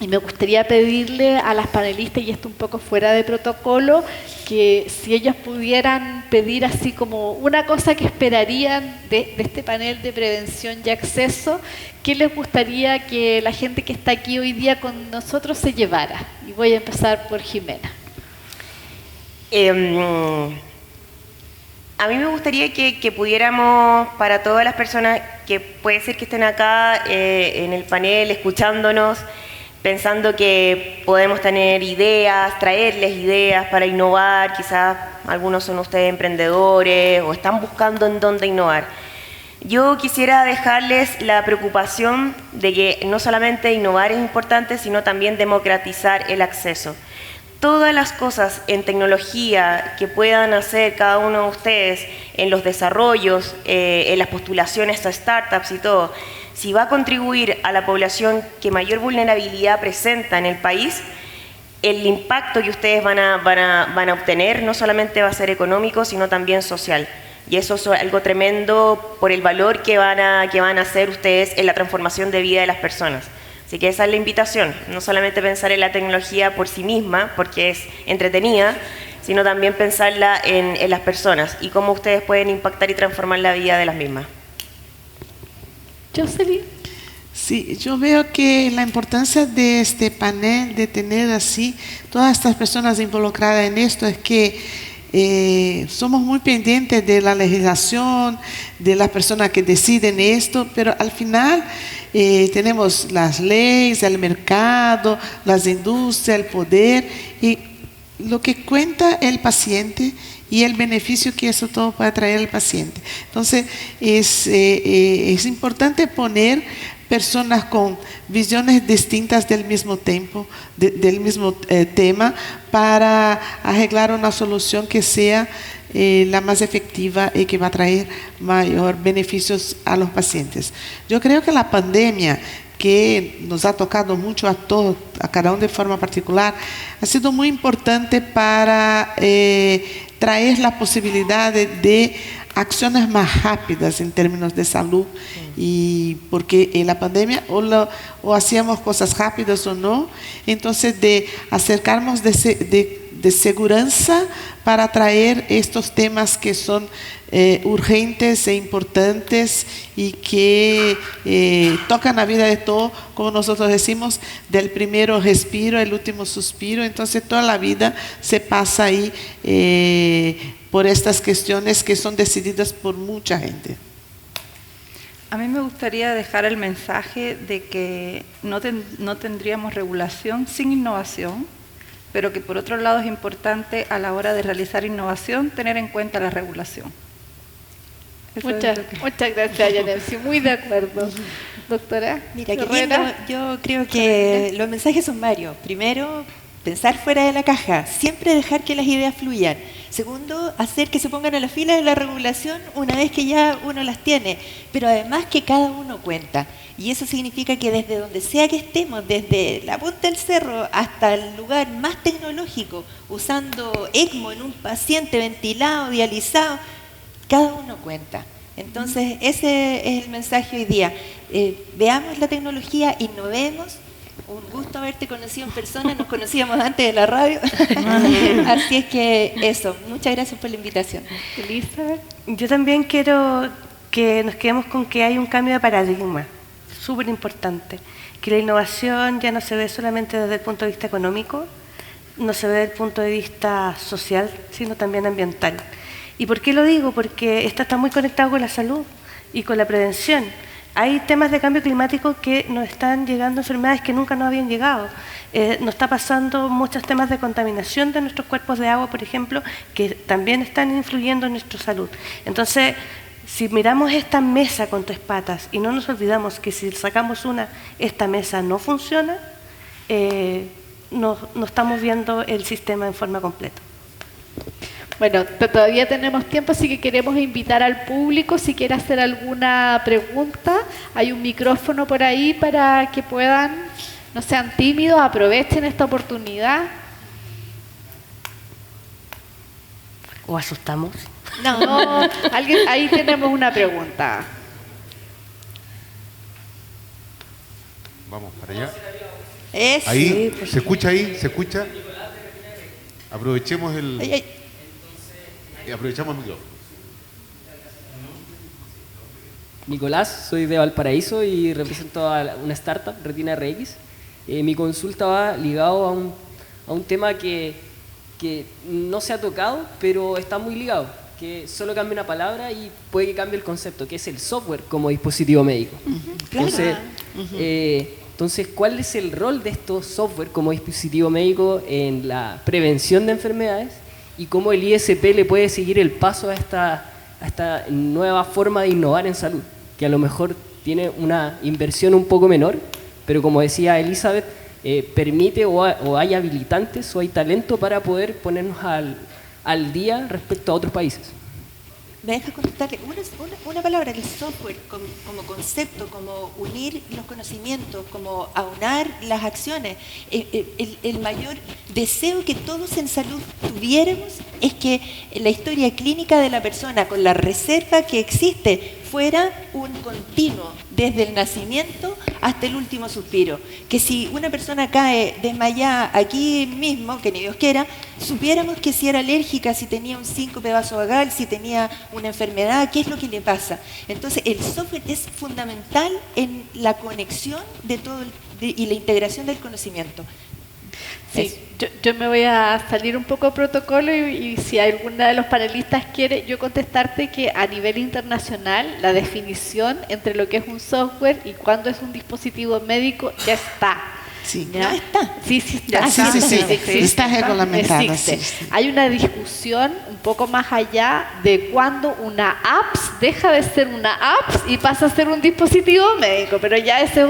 Y me gustaría pedirle a las panelistas, y esto un poco fuera de protocolo, que si ellas pudieran pedir así como una cosa que esperarían de este panel de prevención y acceso, ¿qué les gustaría que la gente que está aquí hoy día con nosotros se llevara? Y voy a empezar por Jimena.
A mí me gustaría que pudiéramos, para todas las personas que puede ser que estén acá en el panel escuchándonos, pensando que podemos tener ideas, traerles ideas para innovar, quizás algunos son ustedes emprendedores o están buscando en dónde innovar. Yo quisiera dejarles la preocupación de que no solamente innovar es importante, sino también democratizar el acceso. Todas las cosas en tecnología que puedan hacer cada uno de ustedes en los desarrollos, en las postulaciones a startups y todo, si va a contribuir a la población que mayor vulnerabilidad presenta en el país, el impacto que ustedes van a obtener no solamente va a ser económico, sino también social. Y eso es algo tremendo por el valor que van a hacer ustedes en la transformación de vida de las personas. Así que esa es la invitación, no solamente pensar en la tecnología por sí misma, porque es entretenida, sino también pensarla en las personas y cómo ustedes pueden impactar y transformar la vida de las mismas.
Jocelyn.
Sí, yo veo que la importancia de este panel, de tener así todas estas personas involucradas en esto, es que somos muy pendientes de la legislación, de las personas que deciden esto, pero al final tenemos las leyes, el mercado, las industrias, el poder, y lo que cuenta el paciente y el beneficio que eso todo puede traer al paciente. Entonces, es importante poner personas con visiones distintas del mismo tiempo, del mismo tema, para arreglar una solución que sea la más efectiva y que va a traer mayor beneficios a los pacientes. Yo creo que la pandemia, que nos ha tocado mucho a todos, a cada uno de forma particular, ha sido muy importante para traer la posibilidad de acciones más rápidas en términos de salud, y porque en la pandemia o hacíamos cosas rápidas o no, entonces de acercarnos de seguridad para traer estos temas que son urgentes e importantes y que tocan la vida de todo, como nosotros decimos, del primero respiro al último suspiro. Entonces toda la vida se pasa ahí por estas cuestiones que son decididas por mucha gente.
A mí me gustaría dejar el mensaje de que no tendríamos regulación sin innovación, pero que por otro lado es importante a la hora de realizar innovación tener en cuenta la regulación.
Muchas gracias, Yanesi, muy de acuerdo. Doctora.
Mira, qué lindo. Yo creo que los mensajes son varios. Primero, pensar fuera de la caja, siempre dejar que las ideas fluyan. Segundo, hacer que se pongan a la fila de la regulación una vez que ya uno las tiene, pero además que cada uno cuenta. Y eso significa que desde donde sea que estemos, desde la punta del cerro hasta el lugar más tecnológico, usando ECMO en un paciente ventilado, dializado, cada uno cuenta. Entonces, ese es el mensaje hoy día. Veamos la tecnología, innovemos. Un gusto haberte conocido en persona, nos conocíamos antes de la radio. Así es que eso, muchas gracias por la invitación.
Elizabeth.
Yo también quiero que nos quedemos con que hay un cambio de paradigma, súper importante, que la innovación ya no se ve solamente desde el punto de vista económico, no se ve desde el punto de vista social, sino también ambiental. ¿Y por qué lo digo? Porque esto está muy conectado con la salud y con la prevención. Hay temas de cambio climático que nos están llegando enfermedades que nunca nos habían llegado. Nos está pasando muchos temas de contaminación de nuestros cuerpos de agua, por ejemplo, que también están influyendo en nuestra salud. Entonces, si miramos esta mesa con tres patas y no nos olvidamos que si sacamos una, esta mesa no funciona, no estamos viendo el sistema en forma completa.
Bueno, todavía tenemos tiempo, así que queremos invitar al público si quiere hacer alguna pregunta. Hay un micrófono por ahí para que puedan, no sean tímidos, aprovechen esta oportunidad.
¿O asustamos?
No, ahí tenemos una pregunta.
Vamos para allá.
Eso.
Ahí, ¿se escucha ahí? ¿Se escucha? Aprovechemos aprovechamos el micrófono.
Nicolás, soy de Valparaíso y represento a una startup, Retina RX. Mi consulta va ligado a un tema que no se ha tocado, pero está muy ligado, que solo cambia una palabra y puede que cambie el concepto, que es el software como dispositivo médico. Entonces, ¿cuál es el rol de estos software como dispositivo médico en la prevención de enfermedades? Y cómo el ISP le puede seguir el paso a esta nueva forma de innovar en salud, que a lo mejor tiene una inversión un poco menor, pero como decía Elizabeth, permite o hay habilitantes o hay talento para poder ponernos al día respecto a otros países.
Me deja contestarle una palabra, el software como concepto, como unir los conocimientos, como aunar las acciones. El mayor deseo que todos en salud tuviéramos es que la historia clínica de la persona, con la reserva que existe, fuera un continuo, desde el nacimiento hasta el último suspiro. Que si una persona cae desmayada aquí mismo, que ni Dios quiera, supiéramos que si era alérgica, si tenía un síncope vasovagal, si tenía una enfermedad, qué es lo que le pasa. Entonces, el software es fundamental en la conexión de todo y la integración del conocimiento.
Sí, yo me voy a salir un poco de protocolo y si alguna de los panelistas quiere, yo contestarte que a nivel internacional la definición entre lo que es un software y cuándo es un dispositivo médico ya está.
Sí.
¿Ya?
Ah, está.
Sí, está.
Sí,
Existe.
está regulamentado.
Existe.
Sí, sí.
Hay una discusión un poco más allá de cuándo una app deja de ser una app y pasa a ser un dispositivo médico, pero ya ese es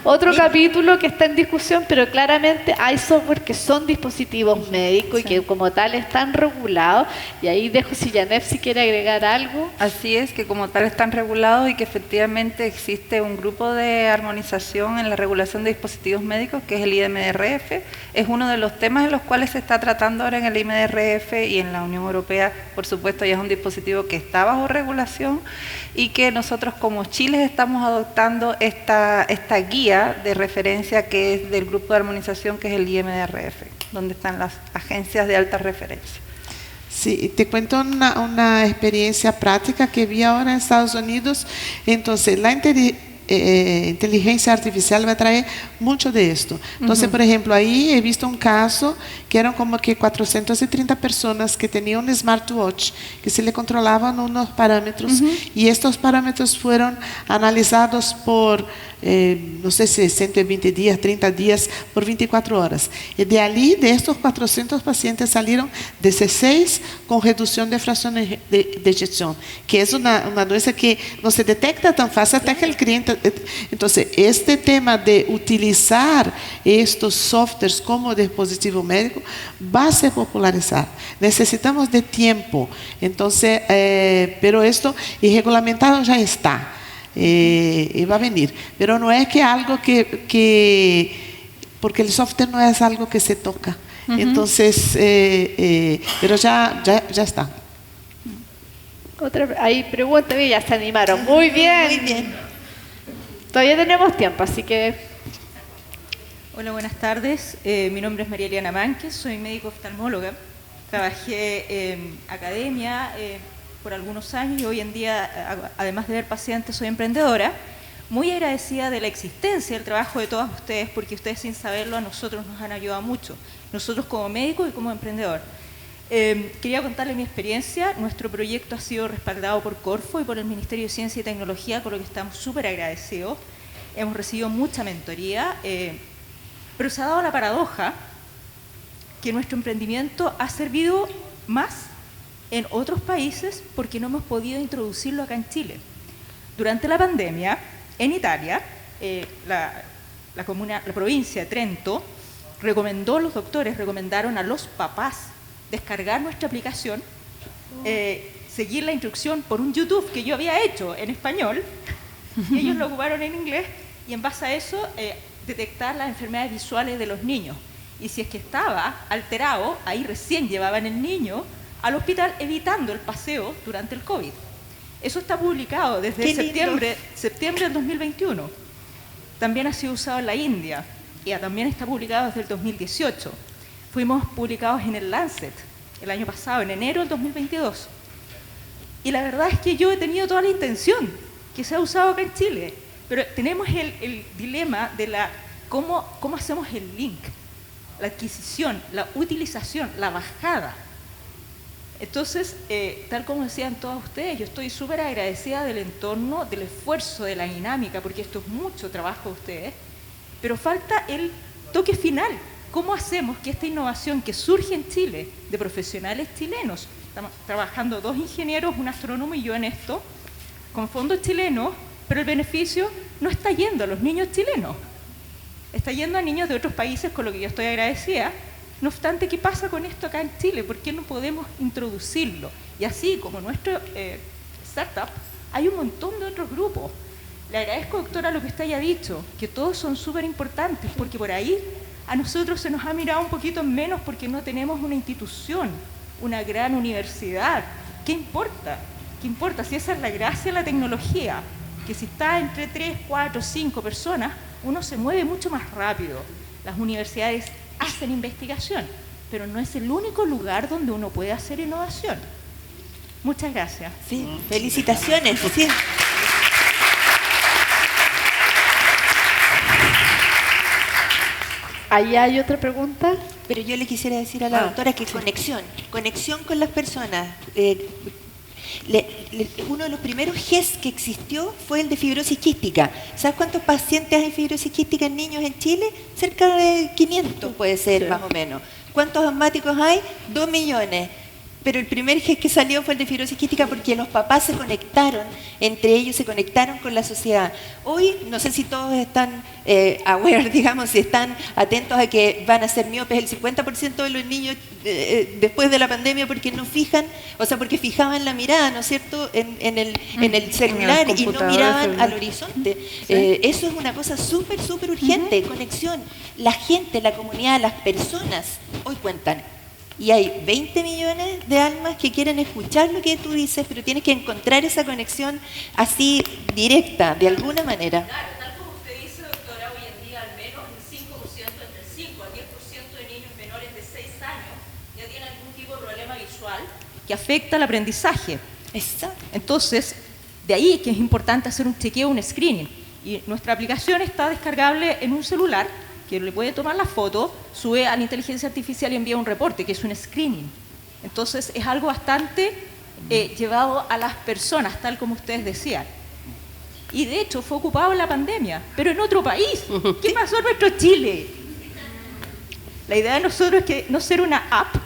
otro capítulo que está en discusión, pero claramente hay software que son dispositivos médicos y que como tal están regulados, y ahí dejo si Janef si quiere agregar algo.
Así es, que como tal están regulados y que efectivamente existe un grupo de armonización en la regulación de dispositivos médicos, que es el IMDRF. Es uno de los temas en los cuales se está tratando ahora en el IMDRF y en la Unión Europea, por supuesto, ya es un dispositivo que está bajo regulación y que nosotros como Chile estamos adoptando esta guía de referencia que es del grupo de armonización, que es el IMDRF, donde están las agencias de alta referencia.
Sí, te cuento una experiencia práctica que vi ahora en Estados Unidos. Entonces, la inteligencia artificial va a traer mucho de esto. Entonces, por ejemplo, ahí he visto un caso que eran como que 430 personas que tenían un smartwatch, que se le controlaban unos parámetros y estos parámetros fueron analizados por, no sé si 120 días, 30 días, por 24 horas. Y de allí, de estos 400 pacientes, salieron 16 con reducción de fracciones de eyección, que es una doença que no se detecta tan fácil hasta que el cliente... Entonces, este tema de utilizar estos softwares como dispositivo médico va a ser popularizado. Necesitamos de tiempo. Entonces, pero esto, y regulamentado ya está. Y va a venir. Pero no es que algo porque el software no es algo que se toca. Entonces, pero ya está.
Ahí pregunta, ya se animaron. Muy bien.
Muy bien.
Todavía tenemos tiempo, así que...
Hola, buenas tardes. Mi nombre es María Eliana Mánquez, soy médico oftalmóloga. Trabajé en academia por algunos años y hoy en día, además de ver pacientes, soy emprendedora. Muy agradecida de la existencia del trabajo de todas ustedes, porque ustedes, sin saberlo, a nosotros nos han ayudado mucho. Nosotros como médicos y como emprendedor. Quería contarle mi experiencia. Nuestro proyecto ha sido respaldado por Corfo y por el Ministerio de Ciencia y Tecnología, con lo que estamos súper agradecidos. Hemos recibido mucha mentoría, pero se ha dado la paradoja que nuestro emprendimiento ha servido más en otros países porque no hemos podido introducirlo acá en Chile. Durante la pandemia, en Italia, la provincia de Trento los doctores recomendaron a los papás descargar nuestra aplicación, seguir la instrucción por un YouTube que yo había hecho en español, y ellos lo ocuparon en inglés, y en base a eso detectar las enfermedades visuales de los niños. Y si es que estaba alterado, ahí recién llevaban el niño al hospital, evitando el paseo durante el COVID. Eso está publicado desde septiembre del 2021. También ha sido usado en la India, y también está publicado desde el 2018. Fuimos publicados en el Lancet el año pasado, en enero del 2022. Y la verdad es que yo he tenido toda la intención que se ha usado acá en Chile, pero tenemos el dilema de cómo hacemos el link, la adquisición, la utilización, la bajada. Entonces, tal como decían todos ustedes, yo estoy súper agradecida del entorno, del esfuerzo, de la dinámica, porque esto es mucho trabajo de ustedes, pero falta el toque final. ¿Cómo hacemos que esta innovación que surge en Chile, de profesionales chilenos, estamos trabajando 2 ingenieros, un astrónomo y yo en esto, con fondos chilenos, pero el beneficio no está yendo a los niños chilenos, está yendo a niños de otros países, con lo que yo estoy agradecida? No obstante, ¿qué pasa con esto acá en Chile? ¿Por qué no podemos introducirlo? Y así como nuestro startup, hay un montón de otros grupos. Le agradezco, doctora, lo que usted haya dicho, que todos son súper importantes, porque por ahí a nosotros se nos ha mirado un poquito menos porque no tenemos una institución, una gran universidad. ¿Qué importa? ¿Qué importa? Si esa es la gracia de la tecnología, que si está entre 3, 4, 5 personas, uno se mueve mucho más rápido. Las universidades hacen investigación, pero no es el único lugar donde uno puede hacer innovación. Muchas gracias.
Sí, felicitaciones. Sí.
Ahí hay otra pregunta.
Pero yo le quisiera decir a la doctora que conexión con las personas. Uno de los primeros GES que existió fue el de fibrosis quística. ¿Sabes cuántos pacientes hay fibrosis quística en niños en Chile? Cerca de 500 puede ser, más o menos. ¿Cuántos asmáticos hay? 2 millones. Pero el primer GES que salió fue el de fibrosis quística porque los papás se conectaron, entre ellos se conectaron con la sociedad. Hoy, no sé si todos están aware, digamos, si están atentos a que van a ser miopes el 50% de los niños después de la pandemia porque no fijan, o sea, porque fijaban la mirada, ¿no es cierto?, en el celular y no miraban al horizonte. Eso es una cosa súper, súper urgente, conexión. La gente, la comunidad, las personas hoy cuentan. Y hay 20 millones de almas que quieren escuchar lo que tú dices, pero tienes que encontrar esa conexión así directa, de alguna manera.
Claro, tal como usted dice, doctora, hoy en día al menos el 5%, entre el 5 al 10% de niños menores de 6 años ya tienen algún tipo de problema visual
que afecta el aprendizaje.
Exacto.
Entonces, de ahí que es importante hacer un chequeo, un screening. Y nuestra aplicación está descargable en un celular, que le puede tomar la foto, sube a la inteligencia artificial y envía un reporte, que es un screening. Entonces, es algo bastante llevado a las personas, tal como ustedes decían. Y de hecho, fue ocupado en la pandemia, pero en otro país. ¿Qué pasó en nuestro Chile? La idea de nosotros es que no ser una app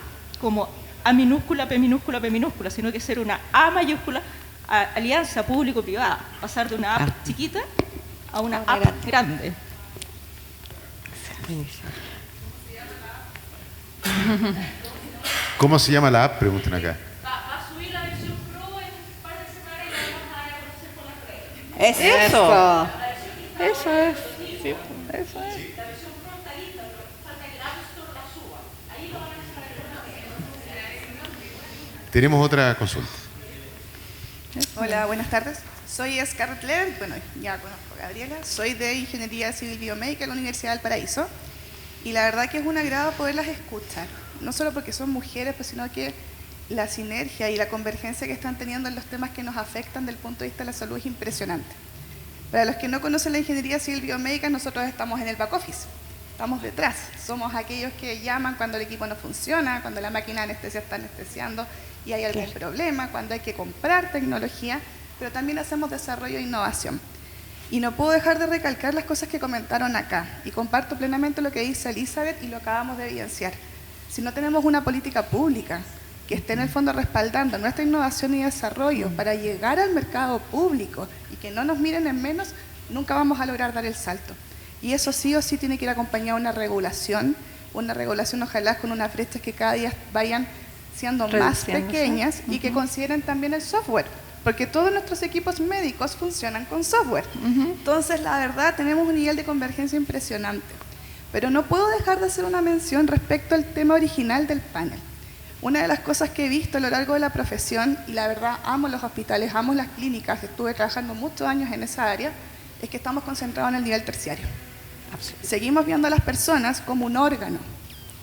como A minúscula, P minúscula, P minúscula, sino que ser una A mayúscula, alianza público-privada. Pasar de una app chiquita a una app grande.
¿Cómo se llama la app? Pregunten acá.
Va a subir la versión Pro en un par de semanas y la vamos a dar a conocer por las redes.
Eso es. Sí, eso es.
La versión Pro está lista, pero falta que el App Store la suba. Ahí lo van a hacer para que
Tenemos otra consulta.
Hola, buenas tardes. Soy Scarlett Lever, bueno, ya conozco a Gabriela, soy de Ingeniería Civil Biomédica en la Universidad del Paraíso y la verdad que es un agrado poderlas escuchar, no solo porque son mujeres, pues, sino que la sinergia y la convergencia que están teniendo en los temas que nos afectan desde el punto de vista de la salud es impresionante. Para los que no conocen la Ingeniería Civil Biomédica, nosotros estamos en el back office, estamos detrás, somos aquellos que llaman cuando el equipo no funciona, cuando la máquina de anestesia está anestesiando y hay algún problema, cuando hay que comprar tecnología, pero también hacemos desarrollo e innovación. Y no puedo dejar de recalcar las cosas que comentaron acá, y comparto plenamente lo que dice Elizabeth y lo acabamos de evidenciar. Si no tenemos una política pública que esté en el fondo respaldando nuestra innovación y desarrollo para llegar al mercado público y que no nos miren en menos, nunca vamos a lograr dar el salto. Y eso sí o sí tiene que ir acompañado de una regulación ojalá con unas brechas que cada día vayan siendo más pequeñas y que consideren también el software. Porque todos nuestros equipos médicos funcionan con software. Entonces, la verdad, tenemos un nivel de convergencia impresionante. Pero no puedo dejar de hacer una mención respecto al tema original del panel. Una de las cosas que he visto a lo largo de la profesión, y la verdad amo los hospitales, amo las clínicas, estuve trabajando muchos años en esa área, es que estamos concentrados en el nivel terciario. Seguimos viendo a las personas como un órgano.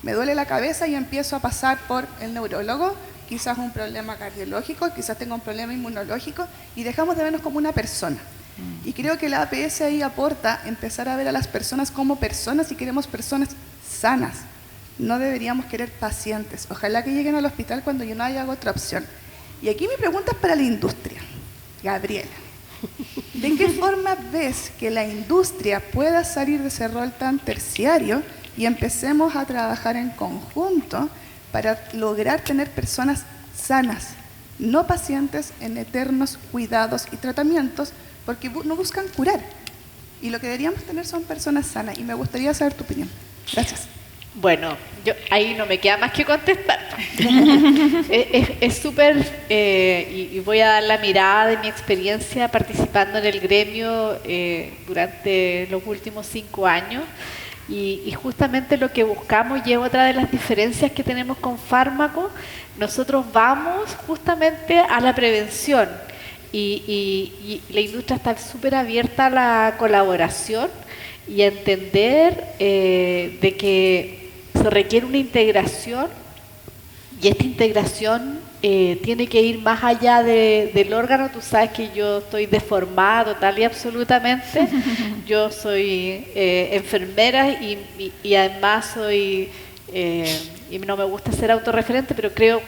Me duele la cabeza y empiezo a pasar por el neurólogo, quizás un problema cardiológico, quizás tenga un problema inmunológico, y dejamos de vernos como una persona. Y creo que la APS ahí aporta empezar a ver a las personas como personas y queremos personas sanas. No deberíamos querer pacientes. Ojalá que lleguen al hospital cuando yo no haya otra opción. Y aquí mi pregunta es para la industria. Gabriela, ¿de qué forma ves que la industria pueda salir de ese rol tan terciario y empecemos a trabajar en conjunto para lograr tener personas sanas, no pacientes en eternos cuidados y tratamientos, porque no buscan curar? Y lo que deberíamos tener son personas sanas, y me gustaría saber tu opinión. Gracias.
Bueno, yo ahí no me queda más que contestar. Es súper, y voy a dar la mirada de mi experiencia participando en el gremio durante los últimos 5 años. Y justamente lo que buscamos, y es otra de las diferencias que tenemos con fármacos, nosotros vamos justamente a la prevención y la industria está súper abierta a la colaboración y a entender de que se requiere una integración, y esta integración tiene que ir más allá del órgano. Tú sabes que yo estoy deformada total y absolutamente. Yo soy enfermera y además soy... y no me gusta ser autorreferente, pero creo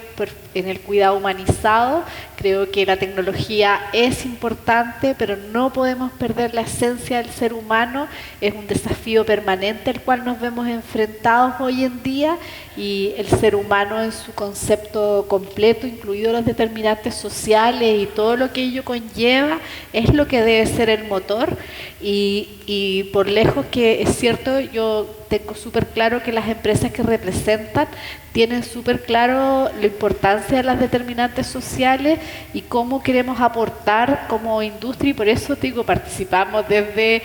en el cuidado humanizado. Creo que la tecnología es importante, pero no podemos perder la esencia del ser humano. Es un desafío permanente al cual nos vemos enfrentados hoy en día, y el ser humano en su concepto completo, incluidos los determinantes sociales y todo lo que ello conlleva, es lo que debe ser el motor. Y por lejos que es cierto, yo tengo súper claro que las empresas que representan tienen súper claro la importancia de las determinantes sociales y cómo queremos aportar como industria, y por eso digo, participamos desde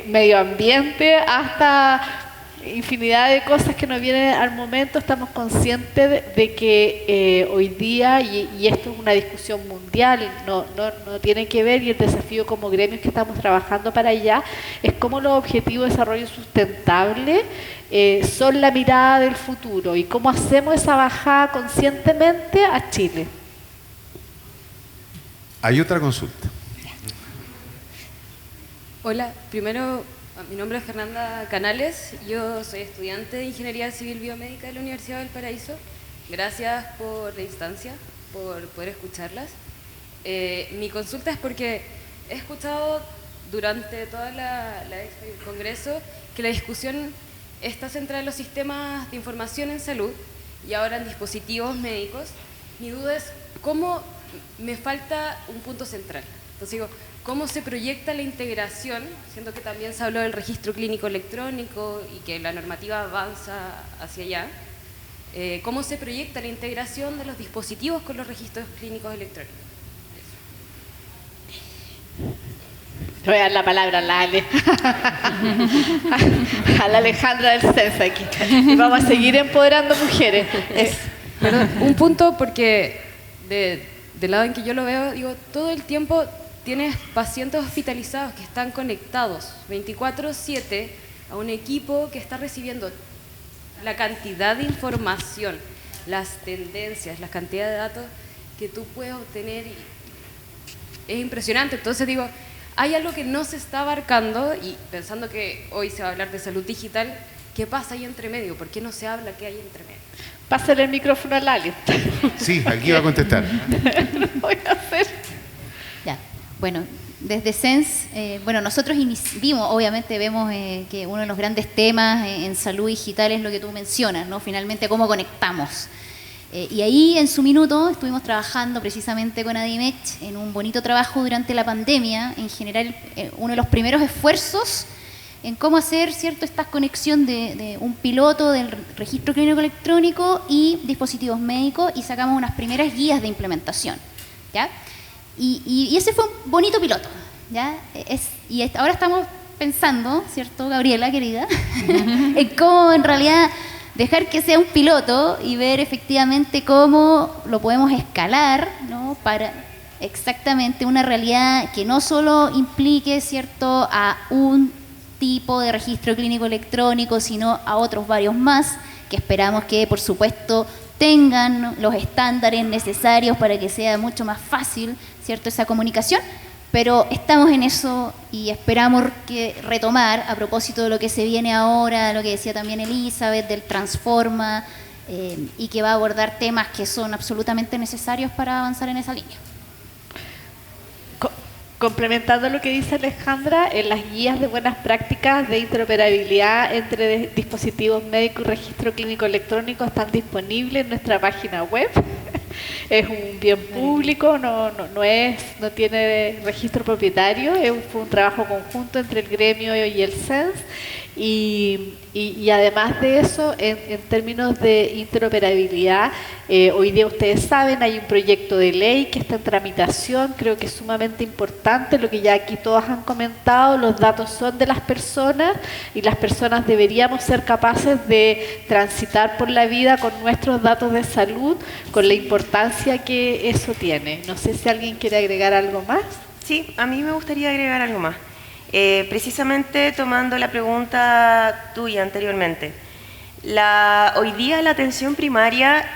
medio ambiente hasta infinidad de cosas que nos vienen al momento. Estamos conscientes de que hoy día, y esto es una discusión mundial, no tiene que ver, y el desafío como gremios que estamos trabajando para allá, es cómo los objetivos de desarrollo sustentable son la mirada del futuro y cómo hacemos esa bajada conscientemente a Chile.
Hay otra consulta.
Hola, primero, mi nombre es Fernanda Canales, yo soy estudiante de Ingeniería Civil Biomédica de la Universidad de Valparaíso. Gracias por la instancia, por poder escucharlas. Mi consulta es porque he escuchado durante toda la expo y el congreso que la discusión está centrada en los sistemas de información en salud y ahora en dispositivos médicos. Mi duda es cómo me falta un punto central. Entonces digo, ¿cómo se proyecta la integración? Siendo que también se habló del registro clínico electrónico y que la normativa avanza hacia allá. ¿Cómo se proyecta la integración de los dispositivos con los registros clínicos electrónicos?
Te voy a dar la palabra a la Ale. A la Alejandra del CENS aquí. Y vamos a seguir empoderando mujeres.
Perdón, un punto, porque del lado en que yo lo veo, digo, todo el tiempo tienes pacientes hospitalizados que están conectados 24/7 a un equipo que está recibiendo la cantidad de información, las tendencias, la cantidad de datos que tú puedes obtener. Es impresionante. Entonces digo, hay algo que no se está abarcando, y pensando que hoy se va a hablar de salud digital, ¿qué pasa ahí entre medio? ¿Por qué no se habla qué hay entre medio?
Pásale el micrófono a Lali.
Sí, aquí va a contestar.
Lo voy a hacer.
Ya, bueno, desde CENS, bueno, nosotros vimos, obviamente vemos que uno de los grandes temas en salud digital es lo que tú mencionas, ¿no? Finalmente, cómo conectamos. Y ahí, en su minuto, estuvimos trabajando precisamente con Adimech en un bonito trabajo durante la pandemia, en general, uno de los primeros esfuerzos en cómo hacer, ¿cierto?, esta conexión de un piloto del registro clínico electrónico y dispositivos médicos, y sacamos unas primeras guías de implementación, ¿ya? Y ese fue un bonito piloto, ¿ya? Ahora estamos pensando, ¿cierto, Gabriela, querida? En cómo, en realidad, dejar que sea un piloto y ver efectivamente cómo lo podemos escalar, ¿no?, para exactamente una realidad que no solo implique, ¿cierto?, a un tipo de registro clínico electrónico, sino a otros varios más, que esperamos que, por supuesto, tengan los estándares necesarios para que sea mucho más fácil, ¿cierto?, esa comunicación. Pero estamos en eso y esperamos que retomar, a propósito de lo que se viene ahora, lo que decía también Elizabeth, del Transforma, y que va a abordar temas que son absolutamente necesarios para avanzar en esa línea.
Complementando lo que dice Alejandra, en las guías de buenas prácticas de interoperabilidad entre dispositivos médicos y registro clínico electrónico están disponibles en nuestra página web. Es un bien público, no tiene registro propietario, fue un trabajo conjunto entre el gremio y el CENS. Y además de eso, en términos de interoperabilidad, hoy día ustedes saben, hay un proyecto de ley que está en tramitación. Creo que es sumamente importante lo que ya aquí todos han comentado. Los datos son de las personas y las personas deberíamos ser capaces de transitar por la vida con nuestros datos de salud, con la importancia que eso tiene. No sé si alguien quiere agregar algo más.
Sí, a mí me gustaría agregar algo más. Precisamente tomando la pregunta tuya anteriormente, hoy día la atención primaria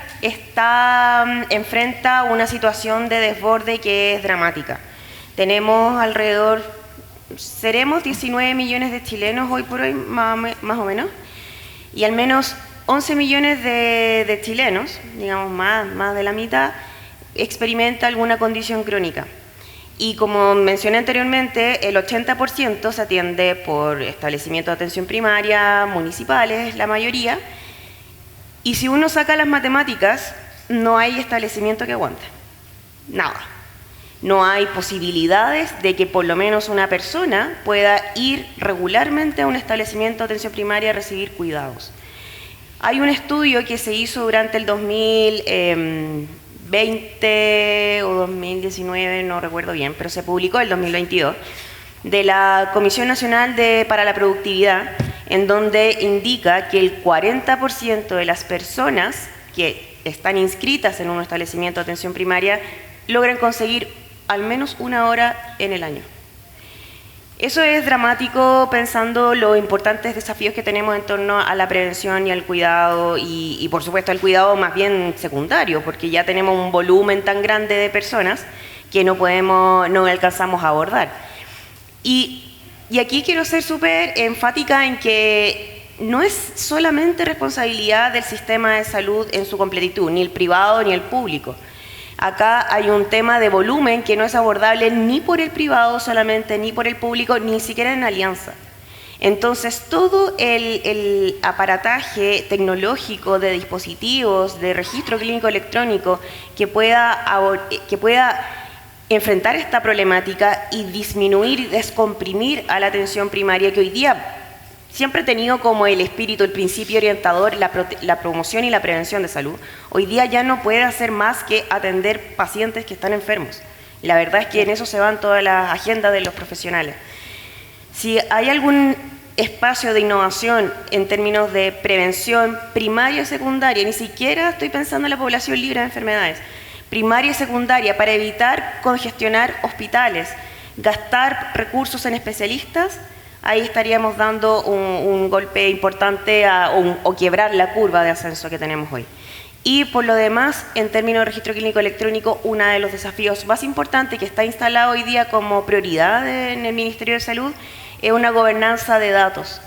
enfrenta una situación de desborde que es dramática. Tenemos seremos 19 millones de chilenos hoy por hoy, más o menos, y al menos 11 millones de chilenos, digamos más de la mitad, experimenta alguna condición crónica. Y como mencioné anteriormente, el 80% se atiende por establecimientos de atención primaria, municipales, la mayoría, y si uno saca las matemáticas, no hay establecimiento que aguante, nada. No hay posibilidades de que por lo menos una persona pueda ir regularmente a un establecimiento de atención primaria a recibir cuidados. Hay un estudio que se hizo durante el 2020 o 2019, no recuerdo bien, pero se publicó el 2022, de la Comisión Nacional para la Productividad, en donde indica que el 40% de las personas que están inscritas en un establecimiento de atención primaria logran conseguir al menos una hora en el año. Eso es dramático pensando los importantes desafíos que tenemos en torno a la prevención y al cuidado y por supuesto al cuidado más bien secundario, porque ya tenemos un volumen tan grande de personas que no alcanzamos a abordar. Y aquí quiero ser súper enfática en que no es solamente responsabilidad del sistema de salud en su completitud, ni el privado ni el público. Acá hay un tema de volumen que no es abordable ni por el privado solamente, ni por el público, ni siquiera en alianza. Entonces, todo el aparataje tecnológico de dispositivos, de registro clínico electrónico que pueda enfrentar esta problemática y disminuir y descomprimir a la atención primaria, que hoy día siempre he tenido como el espíritu, el principio orientador, la promoción y la prevención de salud. Hoy día ya no puede hacer más que atender pacientes que están enfermos. Y la verdad es que en eso se van todas las agendas de los profesionales. Si hay algún espacio de innovación en términos de prevención primaria y secundaria, ni siquiera estoy pensando en la población libre de enfermedades, primaria y secundaria, para evitar congestionar hospitales, gastar recursos en especialistas, ahí estaríamos dando un golpe importante o quebrar la curva de ascenso que tenemos hoy. Y por lo demás, en términos de registro clínico electrónico, uno de los desafíos más importantes que está instalado hoy día como prioridad en el Ministerio de Salud es una gobernanza de datos.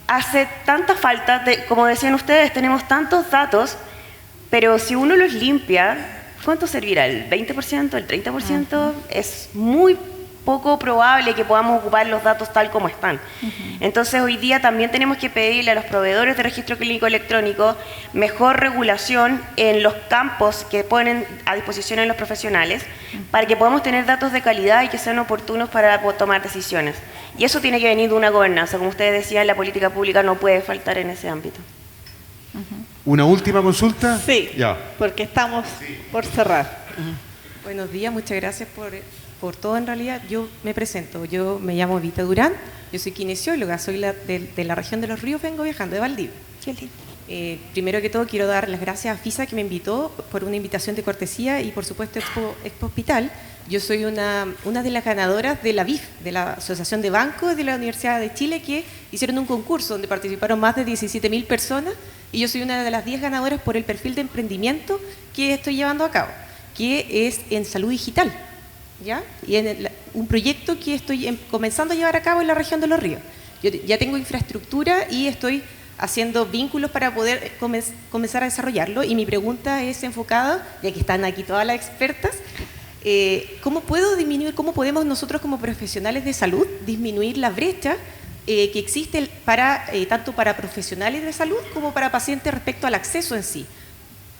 Hace tanta falta, como decían ustedes, tenemos tantos datos, pero si uno los limpia, ¿cuánto servirá? ¿El 20%? ¿El 30%? Es muy poco probable que podamos ocupar los datos tal como están. Entonces, hoy día también tenemos que pedirle a los proveedores de registro clínico electrónico mejor regulación en los campos que ponen a disposición de los profesionales para que podamos tener datos de calidad y que sean oportunos para tomar decisiones. Y eso tiene que venir de una gobernanza. Como ustedes decían, la política pública no puede faltar en ese ámbito.
¿Una última consulta?
Sí,
ya.
Porque estamos por cerrar.
Buenos días, muchas gracias por todo. En realidad, yo me presento, yo me llamo Vita Durán, yo soy kinesióloga, soy de la región de Los Ríos, vengo viajando de Valdivia.
Qué lindo.
Primero que todo, quiero dar las gracias a FISA que me invitó por una invitación de cortesía y por supuesto Expo Hospital. Yo soy una de las ganadoras de la BIF, de la Asociación de Bancos de la Universidad de Chile, que hicieron un concurso donde participaron más de 17.000 personas y yo soy una de las 10 ganadoras por el perfil de emprendimiento que estoy llevando a cabo, que es en salud digital, ¿ya? Y en un proyecto que estoy comenzando a llevar a cabo en la región de Los Ríos. Yo ya tengo infraestructura y estoy haciendo vínculos para poder comenzar a desarrollarlo, y mi pregunta es enfocada, ya que están aquí todas las expertas, ¿cómo podemos nosotros como profesionales de salud disminuir la brecha que existe tanto para profesionales de salud como para pacientes respecto al acceso en sí?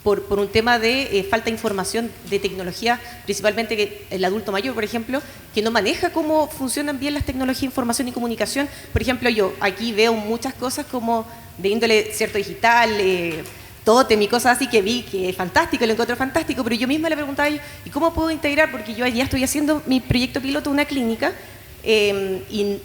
Por un tema de falta de información de tecnología, principalmente que el adulto mayor, por ejemplo, que no maneja cómo funcionan bien las tecnologías de información y comunicación. Por ejemplo, yo aquí veo muchas cosas como de índole cierto digital, tótem y cosas así que vi que es fantástico, lo encuentro fantástico, pero yo misma le preguntaba, ¿y cómo puedo integrar? Porque yo ya estoy haciendo mi proyecto piloto de una clínica y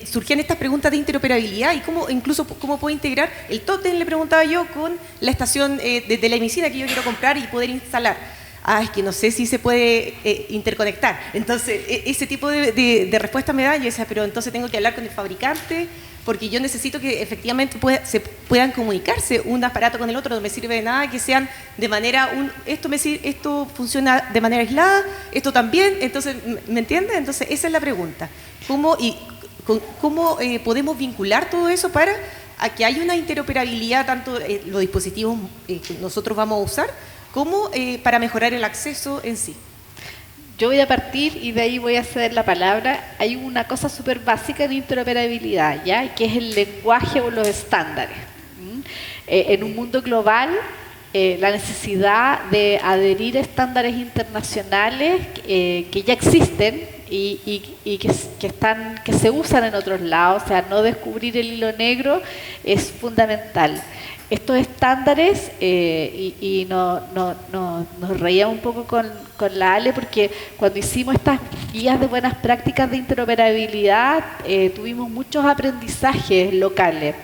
surgían estas preguntas de interoperabilidad y cómo puedo integrar el tótem, le preguntaba yo, con la estación de telemedicina que yo quiero comprar y poder instalar. Es que no sé si se puede interconectar. Entonces, ese tipo de respuesta me da, yo decía, pero entonces tengo que hablar con el fabricante, porque yo necesito que efectivamente se puedan comunicarse un aparato con el otro. No me sirve de nada que sean de manera, esto funciona de manera aislada, esto también, entonces, ¿me entiendes? Entonces, esa es la pregunta. ¿Cómo podemos vincular todo eso para a que haya una interoperabilidad, tanto los dispositivos que nosotros vamos a usar, como para mejorar el acceso en sí?
Yo voy a partir y de ahí voy a ceder la palabra. Hay una cosa súper básica en interoperabilidad, ¿ya? Que es el lenguaje o los estándares. En un mundo global, la necesidad de adherir a estándares internacionales que ya existen y que se usan en otros lados, o sea, no descubrir el hilo negro es fundamental. Estos estándares, nos reíamos un poco con la Ale, porque cuando hicimos estas guías de buenas prácticas de interoperabilidad, tuvimos muchos aprendizajes locales.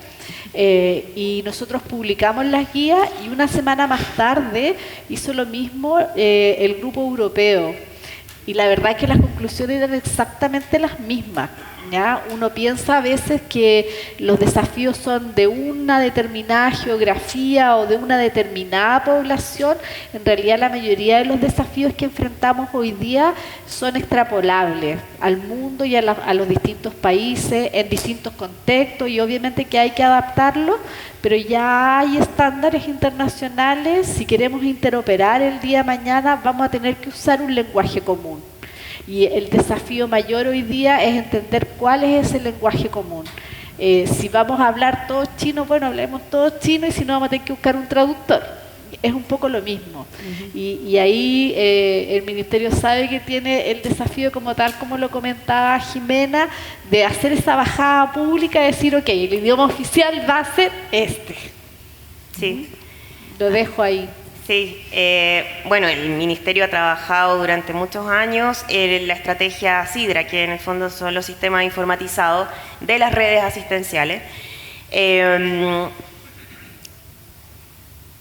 Y nosotros publicamos las guías y una semana más tarde hizo lo mismo el grupo europeo. Y la verdad es que las conclusiones eran exactamente las mismas, ¿ya? Uno piensa a veces que los desafíos son de una determinada geografía o de una determinada población. En realidad la mayoría de los desafíos que enfrentamos hoy día son extrapolables al mundo y a los distintos países, en distintos contextos, y obviamente que hay que adaptarlo, pero ya hay estándares internacionales. Si queremos interoperar el día de mañana, vamos a tener que usar un lenguaje común. Y el desafío mayor hoy día es entender cuál es ese lenguaje común. Si vamos a hablar todos chinos, bueno, hablemos todos chinos, y si no, vamos a tener que buscar un traductor. Es un poco lo mismo. Y ahí el Ministerio sabe que tiene el desafío, como tal, como lo comentaba Jimena, de hacer esa bajada pública, de decir, ok, el idioma oficial va a ser este.
Sí.
Lo dejo ahí.
Sí, bueno, el Ministerio ha trabajado durante muchos años en la estrategia SIDRA, que en el fondo son los sistemas informatizados de las redes asistenciales.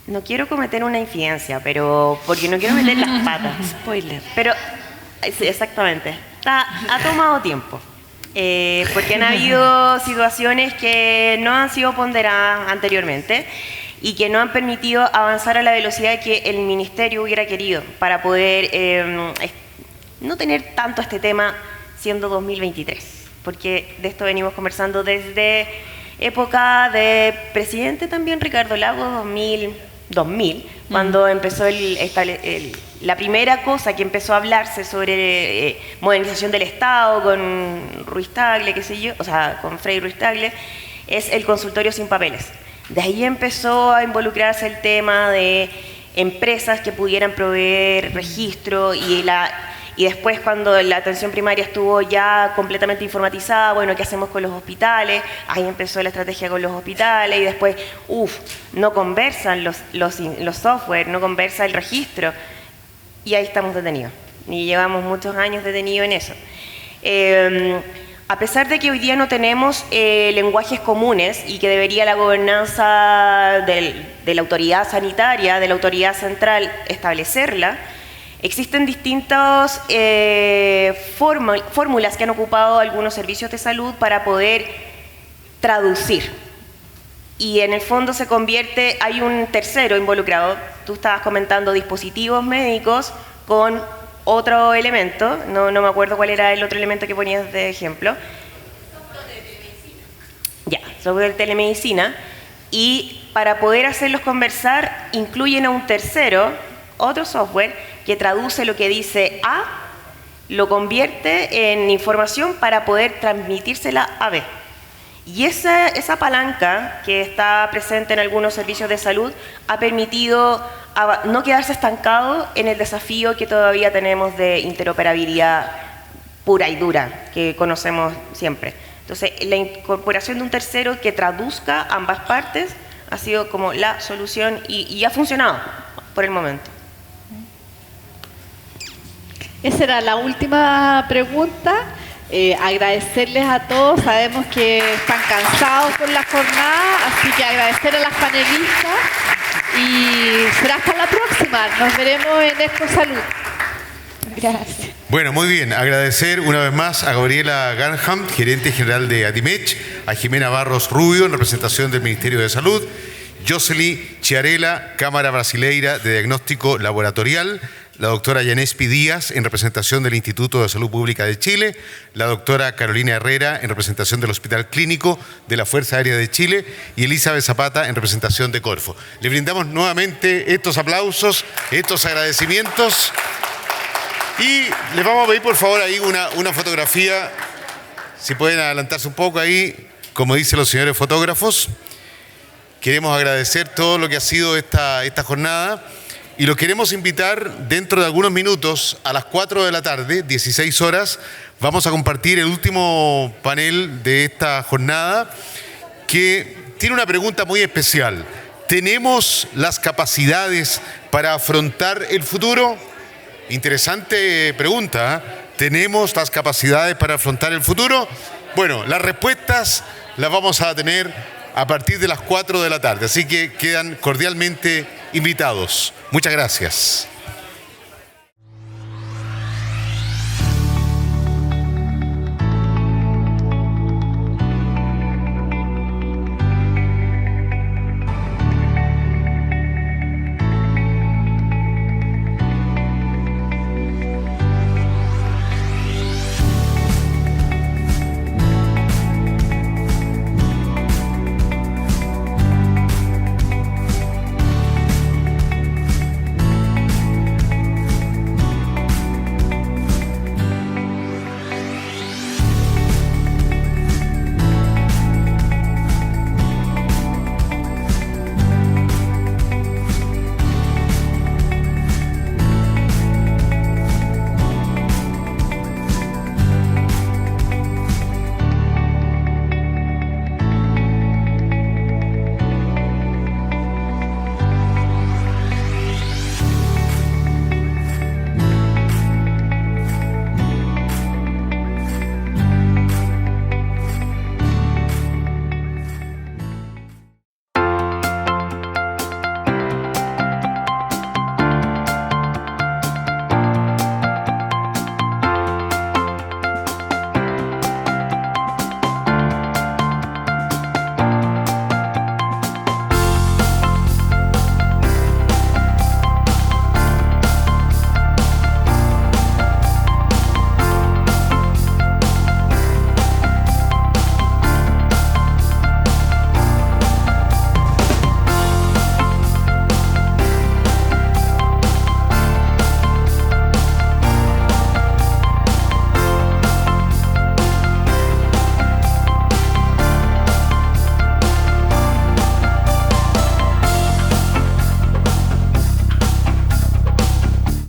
No quiero cometer una infidencia, pero porque no quiero meter las patas.
Spoiler.
Pero, sí, exactamente. Ha tomado tiempo. Porque han habido situaciones que no han sido ponderadas anteriormente y que no han permitido avanzar a la velocidad que el Ministerio hubiera querido para poder no tener tanto este tema siendo 2023, porque de esto venimos conversando desde época de presidente también Ricardo Lagos, 2000, cuando empezó la primera cosa que empezó a hablarse sobre modernización del Estado con Ruiz Tagle, qué sé yo, o sea, con Frei Ruiz Tagle, es el consultorio sin papeles. De ahí empezó a involucrarse el tema de empresas que pudieran proveer registro y después, cuando la atención primaria estuvo ya completamente informatizada, bueno, ¿qué hacemos con los hospitales? Ahí empezó la estrategia con los hospitales y después, no conversan los software, no conversa el registro, y ahí estamos detenidos. Y llevamos muchos años detenidos en eso. A pesar de que hoy día no tenemos lenguajes comunes y que debería la gobernanza de la autoridad sanitaria, de la autoridad central, establecerla, existen distintas fórmulas que han ocupado algunos servicios de salud para poder traducir. Y en el fondo hay un tercero involucrado. Tú estabas comentando dispositivos médicos con otro elemento, no me acuerdo cuál era el otro elemento que ponías de ejemplo. Ya, sobre telemedicina. Y para poder hacerlos conversar, incluyen a un tercero, otro software, que traduce lo que dice A, lo convierte en información para poder transmitírsela a B. Y esa palanca que está presente en algunos servicios de salud ha permitido no quedarse estancado en el desafío que todavía tenemos de interoperabilidad pura y dura que conocemos siempre. Entonces, la incorporación de un tercero que traduzca ambas partes ha sido como la solución y ha funcionado por el momento.
Esa era la última pregunta. Agradecerles a todos, sabemos que están cansados por la jornada, así que agradecer a las panelistas y será hasta la próxima. Nos veremos en Expo Salud.
Gracias.
Bueno, muy bien. Agradecer una vez más a Gabriela Garnham, gerente general de Adimech, a Jimena Barros Rubio, en representación del Ministerio de Salud, Jocely Chiarella, Cámara Brasileira de Diagnóstico Laboratorial, la doctora Yanespi Díaz, en representación del Instituto de Salud Pública de Chile, la doctora Carolina Herrera, en representación del Hospital Clínico de la Fuerza Aérea de Chile, y Elizabeth Zapata, en representación de Corfo. Le brindamos nuevamente estos aplausos, estos agradecimientos, y les vamos a pedir por favor ahí una fotografía, si pueden adelantarse un poco ahí, como dicen los señores fotógrafos. Queremos agradecer todo lo que ha sido esta jornada. Y los queremos invitar dentro de algunos minutos, a las 4 de la tarde, 16 horas, vamos a compartir el último panel de esta jornada, que tiene una pregunta muy especial. ¿Tenemos las capacidades para afrontar el futuro? Interesante pregunta, ¿eh? ¿Tenemos las capacidades para afrontar el futuro? Bueno, las respuestas las vamos a tener a partir de las 4 de la tarde, así que quedan cordialmente invitados. Muchas gracias.